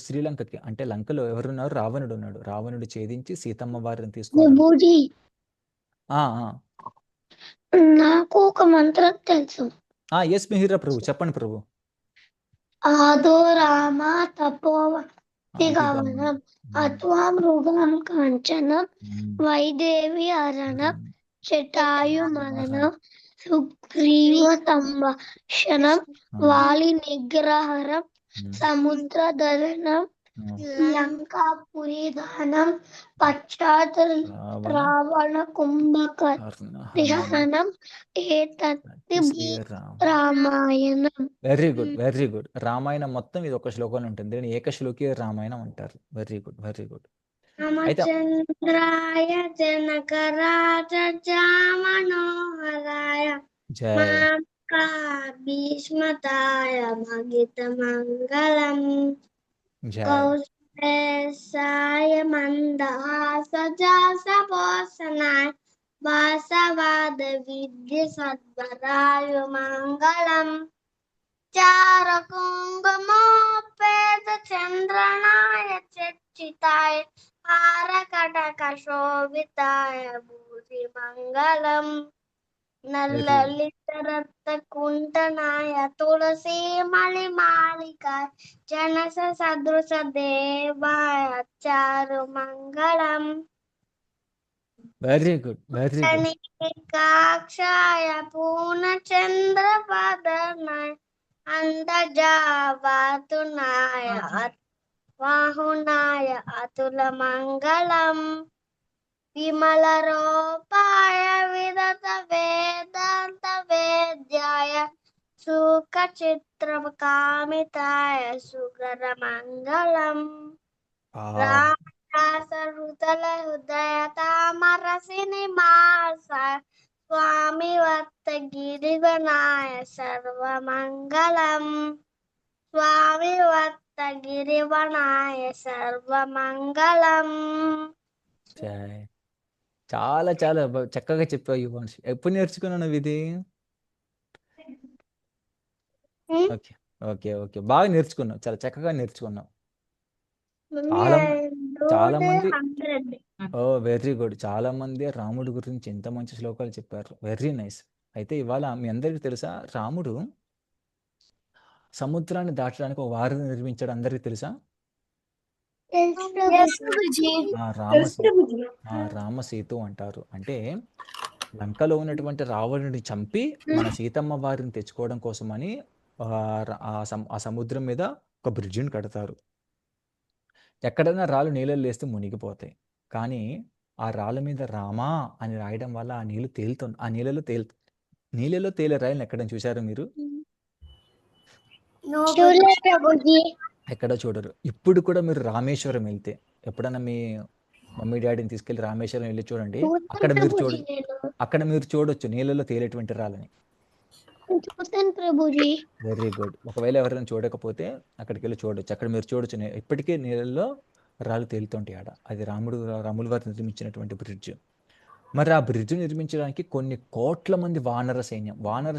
శ్రీలంకకి, అంటే లంకలో ఎవరున్నారు? రావణుడు ఉన్నాడు. రావణుడు ఛేదించి సీతమ్మ వారిని తీసుకోవడానికి ప్రభుజీ ఆ, ఆ. నాకు ఒక మంత్రం తెలుసు. ఎస్ మిహిరా ప్రభు, చెప్పండి ప్రభు. ఆదో రామ తపోవనం ఆదిగమనం. అత్వా మృగం కాంచనం వైదేవి అరణం శటాయు మరణం సుగ్రీవ సంభాషణం వాలి నిగ్రహరం సముద్ర దర్శనం లంకాపురి దానం పశ్చాత్ రావణ కుంభక దహనం ఏతత్తి Ramayanam. Very good, very good. Ramayanam మొత్తం ఇది ఒక శ్లోకంలో ఉంటుంది. దీన్ని ఏకశ్లోకి రామాయణం అంటారు. Very good, very good. రామచంద్రాయ జనక రాజ మనోహరాయ జై భీష్మతాయ మగిత మంగళం జై కౌశలేశాయ మందహాస జాసపోసనాయ వాసవాద విద్య సద్వరాయ మంగళం చార కుంకుమోపేత చంద్రనాయ చర్చితాయ హార కటక శోభితాయ భూరి మంగళం నల్లలితరత్న కుంటనాయ తులసీ మణిమాలికాయ జనస సదృశ దేవాయ చారు మంగళం వెరీ గుడ్, వెరీ గుడ్. అనేకాక్షాయ పూర్ణచంద్ర పదనాయ అంతజావాతునాయ వాహునాయ అతుల మంగళం విమల రూపాయ విదత వేదాంత వేద్యాయ సుఖ చిత్ర కామితాయ సుగర మంగళం రామదాసరుతల హృదయ తామరసిని మాస స్వామి వత్త గిరివనాయ సర్వమంగళం స్వామి వత్త గిరివనాయ సర్వమంగళం. జై. చాలా చాలా చక్కగా చెప్పావు యువాన్షి. ఎప్పుడు నేర్చుకున్నాను ఇది? Okay, okay, okay. బాగా నేర్చుకున్నావు, చాలా చక్కగా నేర్చుకున్నావు. చాలా మంది వెరీ గుడ్. చాలా మంది రాముడు గురించి ఎంత మంచి శ్లోకాలు చెప్పారు. Very nice. అయితే ఇవాళ మీ అందరికీ తెలుసా, రాముడు సముద్రాన్ని దాటడానికి ఒక వారధి నిర్మించాడు. అందరికీ తెలుసా? రామసేతు అంటారు. అంటే లంకలో ఉన్నటువంటి రావణుడిని చంపి మన సీతమ్మ వారిని తెచ్చుకోవడం కోసమని ఆ సముద్రం మీద ఒక బ్రిడ్జిని కడతారు. ఎక్కడైనా రాళ్ళు నీళ్ళలో వేస్తే మునిగిపోతాయి, కానీ ఆ రాళ్ళ మీద రామా అని రాయడం వల్ల ఆ నీళ్ళు తేలుతుంది. ఆ నీళ్ళలో తేలే రాయలను ఎక్కడైనా చూసారు మీరు? ఎక్కడ చూడరు. ఇప్పుడు కూడా మీరు రామేశ్వరం వెళ్తే, ఎప్పుడన్నా మీ మమ్మీ డాడీని తీసుకెళ్లి రామేశ్వరం వెళ్ళి చూడండి, అక్కడ మీరు చూడొచ్చు నీళ్ళలో తేలేటువంటి రాళ్ళని. Very good. ఒకవేళ ఎవరైనా చూడకపోతే అక్కడికి వెళ్ళి చూడొచ్చు. అక్కడ మీరు చూడొచ్చు, ఇప్పటికే నీళ్ళలో రాళ్ళు తేలుతుంటాయి ఆడ. అది రాముల వారు నిర్మించినటువంటి బ్రిడ్జ్. మరి ఆ బ్రిడ్జ్ నిర్మించడానికి కొన్ని కోట్ల మంది వానర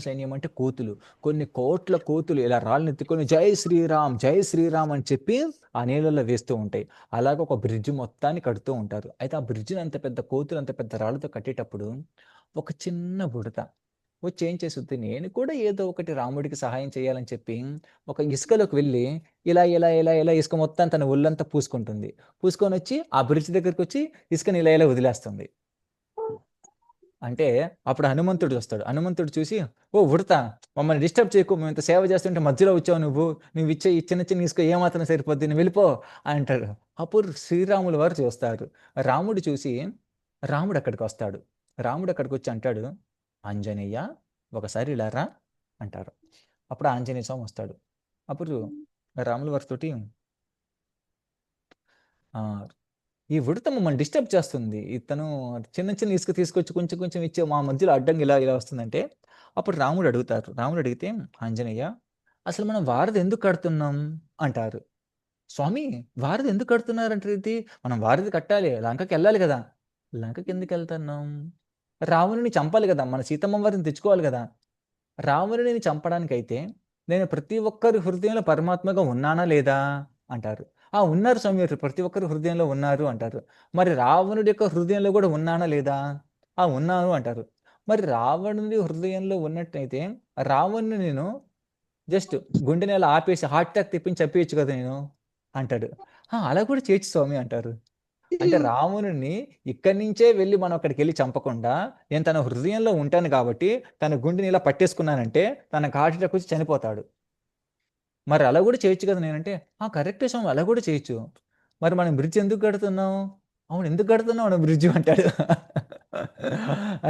సైన్యం అంటే కోతులు, కొన్ని కోట్ల కోతులు ఇలా రాళ్ళని ఎత్తుకొని జై శ్రీరామ్ జై శ్రీరామ్ అని చెప్పి ఆ నీళ్ళలో వేస్తూ ఉంటాయి. అలాగే ఒక బ్రిడ్జ్ మొత్తాన్ని కడుతూ ఉంటారు. అయితే ఆ బ్రిడ్జ్ని అంత పెద్ద కోతులు అంత పెద్ద రాళ్ళతో కట్టేటప్పుడు ఒక చిన్న బుడత వచ్చి ఏం చేస్తుంది, నేను కూడా ఏదో ఒకటి రాముడికి సహాయం చేయాలని చెప్పి ఒక ఇసుకలోకి వెళ్ళి ఇలా ఇలా ఇలా ఇలా ఇసుక మొత్తం తన ఒళ్ళంతా పూసుకుంటుంది. పూసుకొని వచ్చి ఆ బ్రిడ్జ్ దగ్గరికి వచ్చి ఇసుకని ఇలా ఇలా వదిలేస్తుంది. అంటే అప్పుడు హనుమంతుడు వస్తాడు. హనుమంతుడు చూసి, ఓ ఉడతా, మమ్మల్ని డిస్టర్బ్ చేయకు, మేము ఇంత సేవ చేస్తుంటే మధ్యలో వచ్చావు, నువ్వు ఇచ్చే ఈ చిన్న చిన్న ఇసుక ఏమాత్రం సరిపోద్ది, నువ్వు వెళ్ళిపో అంటాడు. అప్పుడు శ్రీరాముల వారు చూస్తారు. రాముడు చూసి రాముడు అక్కడికి వస్తాడు. రాముడు అక్కడికి వచ్చి అంటాడు, ఆంజనేయ ఒకసారి ఇలా రా అంటారు. అప్పుడు ఆంజనేయ స్వామి వస్తాడు. అప్పుడు రాముల వారితోటి, ఈ ఉడత మమ్మల్ని డిస్టర్బ్ చేస్తుంది, ఇతను చిన్న చిన్న ఇసుక తీసుకొచ్చి కొంచెం కొంచెం ఇచ్చే మా మధ్యలో అడ్డంగా ఇలా ఇలా వస్తుందంటే, అప్పుడు రాముడు అడిగితే, ఆంజనేయ అసలు మనం వారధి ఎందుకు కడుతున్నాం అంటారు. స్వామి వారధి ఎందుకు కడుతున్నారంటే ఇది మనం వారధి కట్టాలి, లంకకి వెళ్ళాలి కదా. లంకకి ఎందుకు వెళ్తున్నాం? రావణుని చంపాలి కదా, మన సీతమ్మ వారిని తెచ్చుకోవాలి కదా. రావణుడిని చంపడానికైతే నేను ప్రతి ఒక్కరి హృదయంలో పరమాత్మగా ఉన్నానా లేదా అంటారు. ఉన్నారు స్వామి, మీరు ప్రతి ఒక్కరి హృదయంలో ఉన్నారు అంటారు. మరి రావణుడి యొక్క హృదయంలో కూడా ఉన్నానా లేదా? ఉన్నాను అంటారు. మరి రావణుడి హృదయంలో ఉన్నట్టయితే రావణుని నేను జస్ట్ గుండెని అలా ఆపేసి హార్ట్ అటాక్ తెప్పించి చంపేయచ్చు కదా నేను అంటాడు. అలా కూడా చేయొచ్చు స్వామి అంటారు. అంటే రావణుడిని ఇక్కడి నుంచే వెళ్ళి మనం అక్కడికి వెళ్ళి చంపకుండా నేను తన హృదయంలో ఉంటాను కాబట్టి తన గుండెని ఇలా పట్టేసుకున్నానంటే తనకు హార్ట్ అటాక్ వచ్చి చనిపోతాడు. మరి అలా కూడా చేయొచ్చు కదా నేనంటే, కరెక్టే స్వామి అలా కూడా చేయొచ్చు. మరి మనం బ్రిడ్జ్ ఎందుకు కడుతున్నాం? అవును ఎందుకు కడుతున్నాం మనం బ్రిడ్జ్ అంటాడు.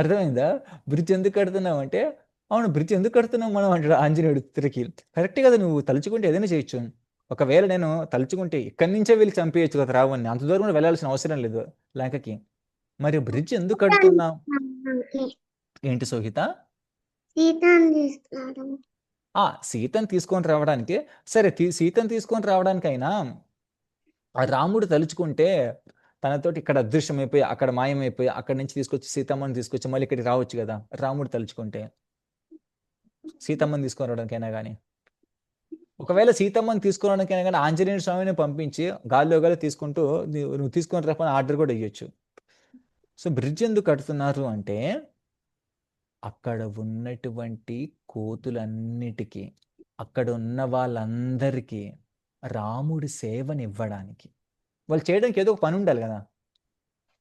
అర్థమైందా? బ్రిడ్జ్ ఎందుకు కడుతున్నాం అంటే, అవును బ్రిడ్జ్ ఎందుకు కడుతున్నాం మనం అంటాడు ఆంజనేయుడు తిరిగి. కరెక్టే కదా, నువ్వు తలుచుకుంటే ఏదైనా చేయొచ్చు. ఒకవేళ నేను తలుచుకుంటే ఇక్కడి నుంచే వెళ్ళి చంపేయచ్చు కదా రావణ్ణి, అంత దూరం కూడా వెళ్ళాల్సిన అవసరం లేదు లంకకి. మరి బ్రిడ్జ్ ఎందుకు కడుతున్నాం? ఏంటి సోహిత? సీతను తీసుకొని రావడానికి. సరే సీతను తీసుకొని రావడానికైనా ఆ రాముడు తలుచుకుంటే తనతోటి ఇక్కడ అదృశ్యమైపోయి అక్కడ మాయమైపోయి అక్కడి నుంచి తీసుకొచ్చి సీతమ్మని తీసుకొచ్చి మళ్ళీ ఇక్కడికి రావచ్చు కదా రాముడు తలుచుకుంటే. సీతమ్మని తీసుకొని రావడానికైనా కానీ, ఒకవేళ సీతమ్మని తీసుకురావడానికైనా కానీ ఆంజనేయ స్వామిని పంపించి గాల్లో తీసుకుంటూ నువ్వు తీసుకొని రాపని ఆర్డర్ కూడా ఇవ్వచ్చు. సో బ్రిడ్జ్ ఎందుకు కడుతున్నారు అంటే అక్కడ ఉన్నటువంటి కోతులన్నిటికీ, అక్కడ ఉన్న వాళ్ళందరికీ రాముడి సేవనివ్వడానికి. వాళ్ళు చేయడానికి ఏదో ఒక పని ఉండాలి కదా,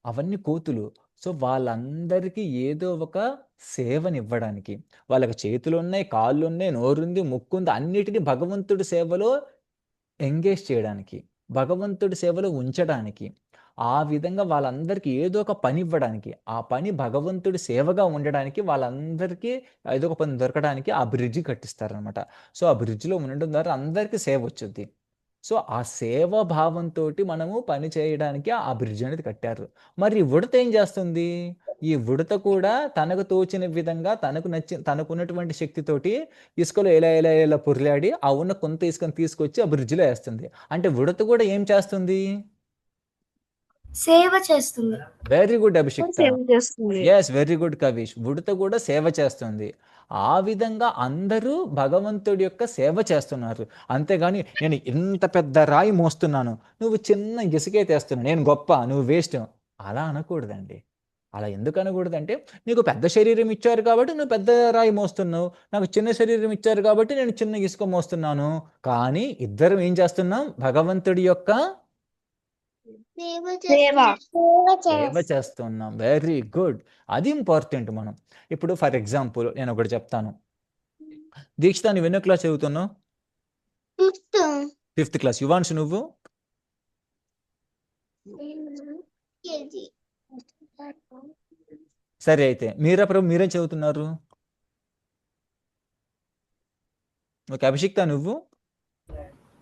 అవన్నీ కోతులు. సో వాళ్ళందరికీ ఏదో ఒక సేవనివ్వడానికి, వాళ్ళకి చేతులు ఉన్నాయి, కాళ్ళు ఉన్నాయి, నోరుంది, ముక్కుంది, అన్నిటినీ భగవంతుడి సేవలో ఎంగేజ్ చేయడానికి, భగవంతుడి సేవలో ఉంచడానికి, ఆ విధంగా వాళ్ళందరికీ ఏదో ఒక పని ఇవ్వడానికి, ఆ పని భగవంతుడి సేవగా ఉండడానికి, వాళ్ళందరికీ ఏదో ఒక పని దొరకడానికి ఆ బ్రిడ్జి కట్టిస్తారనమాట. సో ఆ బ్రిడ్జిలో ఉండడం ద్వారా అందరికీ సేవ వచ్చుద్ది. సో ఆ సేవా భావంతో మనము పని చేయడానికి ఆ బ్రిడ్జ్ అనేది కట్టారు. మరి ఉడత ఏం చేస్తుంది? ఈ ఉడత కూడా తనకు తోచిన విధంగా తనకున్నటువంటి శక్తితోటి ఇసుకలో ఎలా ఎలా ఎలా పొర్లాడి ఆ ఉన్న కొంత ఇసుకను తీసుకొచ్చి ఆ బ్రిడ్జిలో వేస్తుంది. అంటే ఉడత కూడా ఏం చేస్తుంది? సేవ చేస్తుంది. Very good Abhishikta. Yes, very good Kavish. ఉడత కూడా సేవ చేస్తుంది. ఆ విధంగా అందరూ భగవంతుడి యొక్క సేవ చేస్తున్నారు. అంతేగాని నేను ఇంత పెద్ద రాయి మోస్తున్నాను, నువ్వు చిన్న ఇసుకే తెస్తున్నావు, నేను గొప్ప, నువ్వు వేస్ట్, అలా అనకూడదండి. అలా ఎందుకు అనకూడదంటే, నీకు పెద్ద శరీరం ఇచ్చారు కాబట్టి నువ్వు పెద్ద రాయి మోస్తున్నావు, నాకు చిన్న శరీరం ఇచ్చారు కాబట్టి నేను చిన్న ఇసుక మోస్తున్నాను. కానీ ఇద్దరం ఏం చేస్తున్నాం? భగవంతుడి యొక్క సేవ చేస్తున్నాం. వెరీ గుడ్, అది ఇంపార్టెంట్. మనం ఇప్పుడు ఫర్ ఎగ్జాంపుల్ నేను ఒకటి చెప్తాను. దీక్షిత నువ్వు ఎన్నో క్లాస్ చదువుతున్నావు? 5th class. యువాన్షు నువ్వు? సరే అయితే మీరేం చదువుతున్నారు? ఓకే. అభిషిక్త నువ్వు?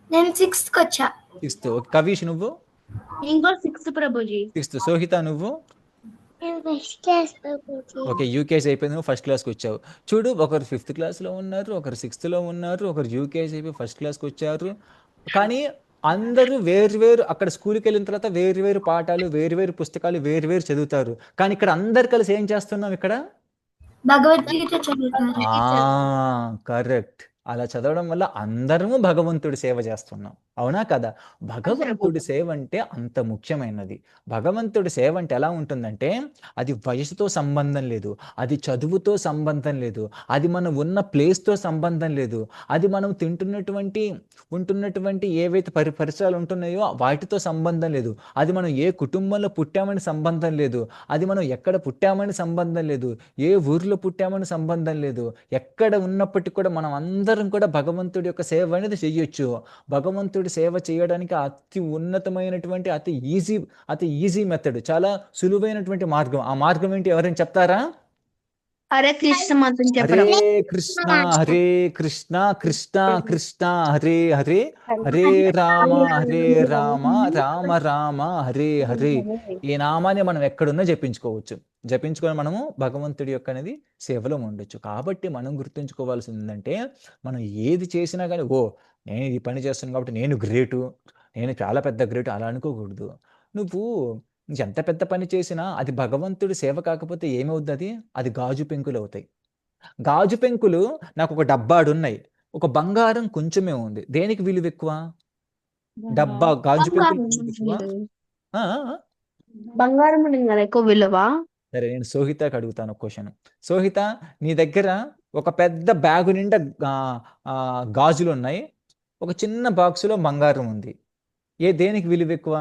నేను 6th వచ్చా. 6th. కవీష్ నువ్వు? ఇంకో 6th ప్రభుజీ. 6th. సోహిత నువ్వు? ఓకే, యూకేజీ అయిపోయింది, నువ్వు ఫస్ట్ క్లాస్కి వచ్చావు. చూడు, ఒకరు 5th క్లాస్లో ఉన్నారు, ఒకరు 6thలో ఉన్నారు, ఒకరు యూకేజీ అయిపోయి ఫస్ట్ క్లాస్కి వచ్చారు. కానీ అందరూ వేరు అక్కడ స్కూల్కి వెళ్ళిన తర్వాత వేరు పాఠాలు, వేరు పుస్తకాలు, వేరు చదువుతారు. కానీ ఇక్కడ అందరు కలిసి ఏం చేస్తున్నాం? ఇక్కడ భగవద్గీత చదువుతారు. కరెక్ట్. అలా చదవడం వల్ల అందరము భగవంతుడి సేవ చేస్తున్నాం, అవునా కదా? భగవంతుడి సేవ అంటే అంత ముఖ్యమైనది. భగవంతుడి సేవ అంటే ఎలా ఉంటుందంటే, అది వయసుతో సంబంధం లేదు, అది చదువుతో సంబంధం లేదు, అది మనం ఉన్న ప్లేస్తో సంబంధం లేదు, అది మనం ఉంటున్నటువంటి ఏవైతే పరిసరాలు ఉంటున్నాయో వాటితో సంబంధం లేదు, అది మనం ఏ కుటుంబంలో పుట్టామని సంబంధం లేదు, అది మనం ఎక్కడ పుట్టామని సంబంధం లేదు, ఏ ఊర్లో పుట్టామని సంబంధం లేదు. ఎక్కడ ఉన్నప్పటికీ కూడా మనం అందరం కూడా భగవంతుడి యొక్క సేవ అనేది చెయ్యొచ్చు. భగవంతుడి సేవ చేయడానికి అతి ఉన్నతమైనటువంటి అతి ఈజీ మెథడ్, చాలా సులువైనటువంటి మార్గం. ఆ మార్గం ఏంటి? ఎవరైనా చెప్తారా? హరే కృష్ణ మాత్రం హరే చెప్పడం. కృష్ణ హరే కృష్ణ కృష్ణ కృష్ణ హరే హరే హరే రామ రామ రామ హరే హరే. ఈ నామాన్ని మనం ఎక్కడున్నా జపించుకోవచ్చు. జపించుకొని మనము భగవంతుడి యొక్క అనేది సేవలో ఉండొచ్చు. కాబట్టి మనం గుర్తుంచుకోవాల్సింది ఏంటంటే, మనం ఏది చేసినా కానీ నేను ఈ పని చేస్తున్నాను కాబట్టి నేను గ్రేటు, నేను చాలా పెద్ద గ్రేటు అలా అనుకోకూడదు. నువ్వు ఎంత పెద్ద పని చేసినా అది భగవంతుడి సేవ కాకపోతే ఏమవుతుంది? అది గాజు పెంకులు అవుతాయి. గాజు పెంకులు నాకు ఒక డబ్బాడున్నాయి, ఒక బంగారం కొంచెమే ఉంది. దేనికి విలువ ఎక్కువ? డబ్బా గాజు పెంకులు విలువ ఎక్కువ. ఆ, ఆ, ఆ. బంగారం ఉంటుంది కదా ఎక్కువ విలువ. సరే, నేను సోహితకి అడుగుతాను క్వశ్చన్. సోహిత, నీ దగ్గర ఒక పెద్ద బ్యాగు నిండా గాజులు ఉన్నాయి, ఒక చిన్న బాక్సులో బంగారం ఉంది. దేనికి విలువ ఎక్కువ?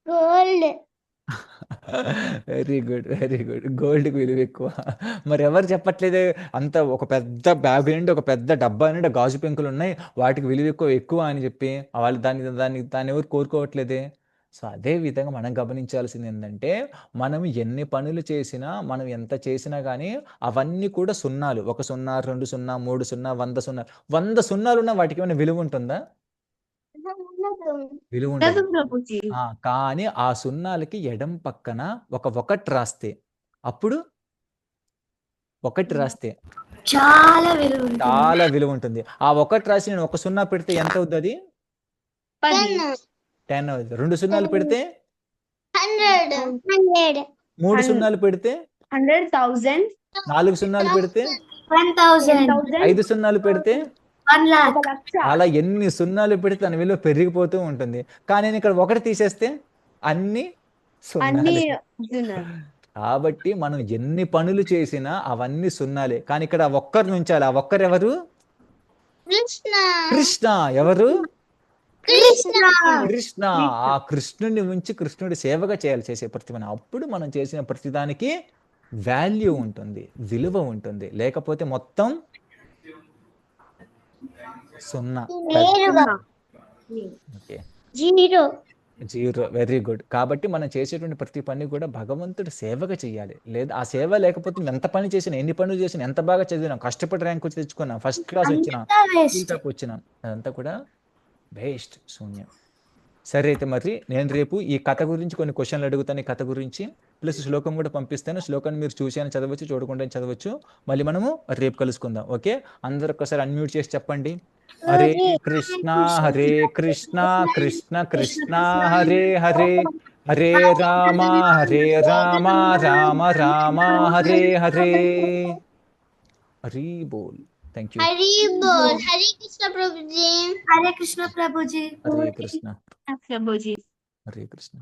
Gold. Very good, very good. గోల్డ్కి విలువ ఎక్కువ. మరి ఎవరు చెప్పట్లేదు? అంత ఒక పెద్ద బ్యాగ్ నిండి ఒక పెద్ద డబ్బా నిండి గాజు పెంకులు ఉన్నాయి, వాటికి విలువ ఎక్కువ అని చెప్పి వాళ్ళు దాన్ని ఎవరు కోరుకోవట్లేదే. సో అదే విధంగా మనం గమనించాల్సింది ఏంటంటే, మనం ఎన్ని పనులు చేసినా, మనం ఎంత చేసినా కానీ అవన్నీ కూడా సున్నాలు. 1 సున్నా, 2 సున్నా, 3 సున్నా, 100 సున్నాలు. 100 సున్నాలు ఉన్న వాటికి ఏమైనా విలువ ఉంటుందా? విలువ ఉండదు. ప్రభుజీ. కానీ ఆ సున్నాలకి ఎడం పక్కన ఒకటి రాస్తే, అప్పుడు ఒకటి రాస్తే చాలా విలువ ఉంటుంది. చాలా విలువ ఉంటుంది. ఆ ఒకటి రాసి నేను 1 సున్నా పెడితే ఎంత అవుతుంది? 10 అవుతుంది. 2 సున్నాలు పెడితే 100. 3 సున్నాలు పెడితే 100,000. 4 సున్నాలు పెడితే 10,000. 5 సున్నాలు పెడితే 1 lakh. 1,00,000. అలా ఎన్ని సున్నాలు పెడితే దాని విలువ పెరిగిపోతూ ఉంటుంది. కానీ నేను ఇక్కడ ఒకటి తీసేస్తే అన్ని అన్ని సున్నాలే. కాబట్టి మనం ఎన్ని పనులు చేసినా అవన్నీ సున్నాలే. కానీ ఇక్కడ ఒక్కరు నుంచాలి. ఆ ఒక్కరు ఎవరు? కృష్ణ. ఎవరు? కృష్ణ. ఆ కృష్ణుని ఉంచి కృష్ణుడి సేవగా చేసే ప్రతి పని. అప్పుడు మనం చేసిన ప్రతిదానికి వాల్యూ ఉంటుంది, విలువ ఉంటుంది. లేకపోతే మొత్తం సున్నా. Okay, zero. Very good. కాబట్టి మనం చేసేటువంటి ప్రతి పని కూడా భగవంతుడి సేవగా చేయాలి. లేదా ఆ సేవ లేకపోతే ఎంత పని చేసినా, ఎన్ని పనులు చేసినా, ఎంత బాగా చదివినా, కష్టపడి ర్యాంక్ వచ్చి తెచ్చుకున్నా, ఫస్ట్ క్లాస్ వచ్చినా, వచ్చినా, అదంతా కూడా వేస్ట్, శూన్యం. సరే, అయితే మరి నేను రేపు ఈ కథ గురించి కొన్ని క్వశ్చన్లు అడుగుతాను. ఈ కథ గురించి ప్లస్ శ్లోకం కూడా పంపిస్తాను. శ్లోకాన్ని మీరు చూసి అని చదవచ్చు, చూడకుండా చదవచ్చు. మళ్ళీ మనము రేపు కలుసుకుందాం. ఓకే, అందరు ఒక్కసారి అన్మ్యూట్ చేసి చెప్పండి. హరే కృష్ణ కృష్ణ కృష్ణ హరే హరే, హరే రామ రామ రామ హరే హరే. హరి బోల్. Thank you. హరి బోల్. హరే కృష్ణ ప్రభుజీ. హరే కృష్ణ ప్రభుజీ. హరే కృష్ణ. ప్రభుజీ. హరే కృష్ణ.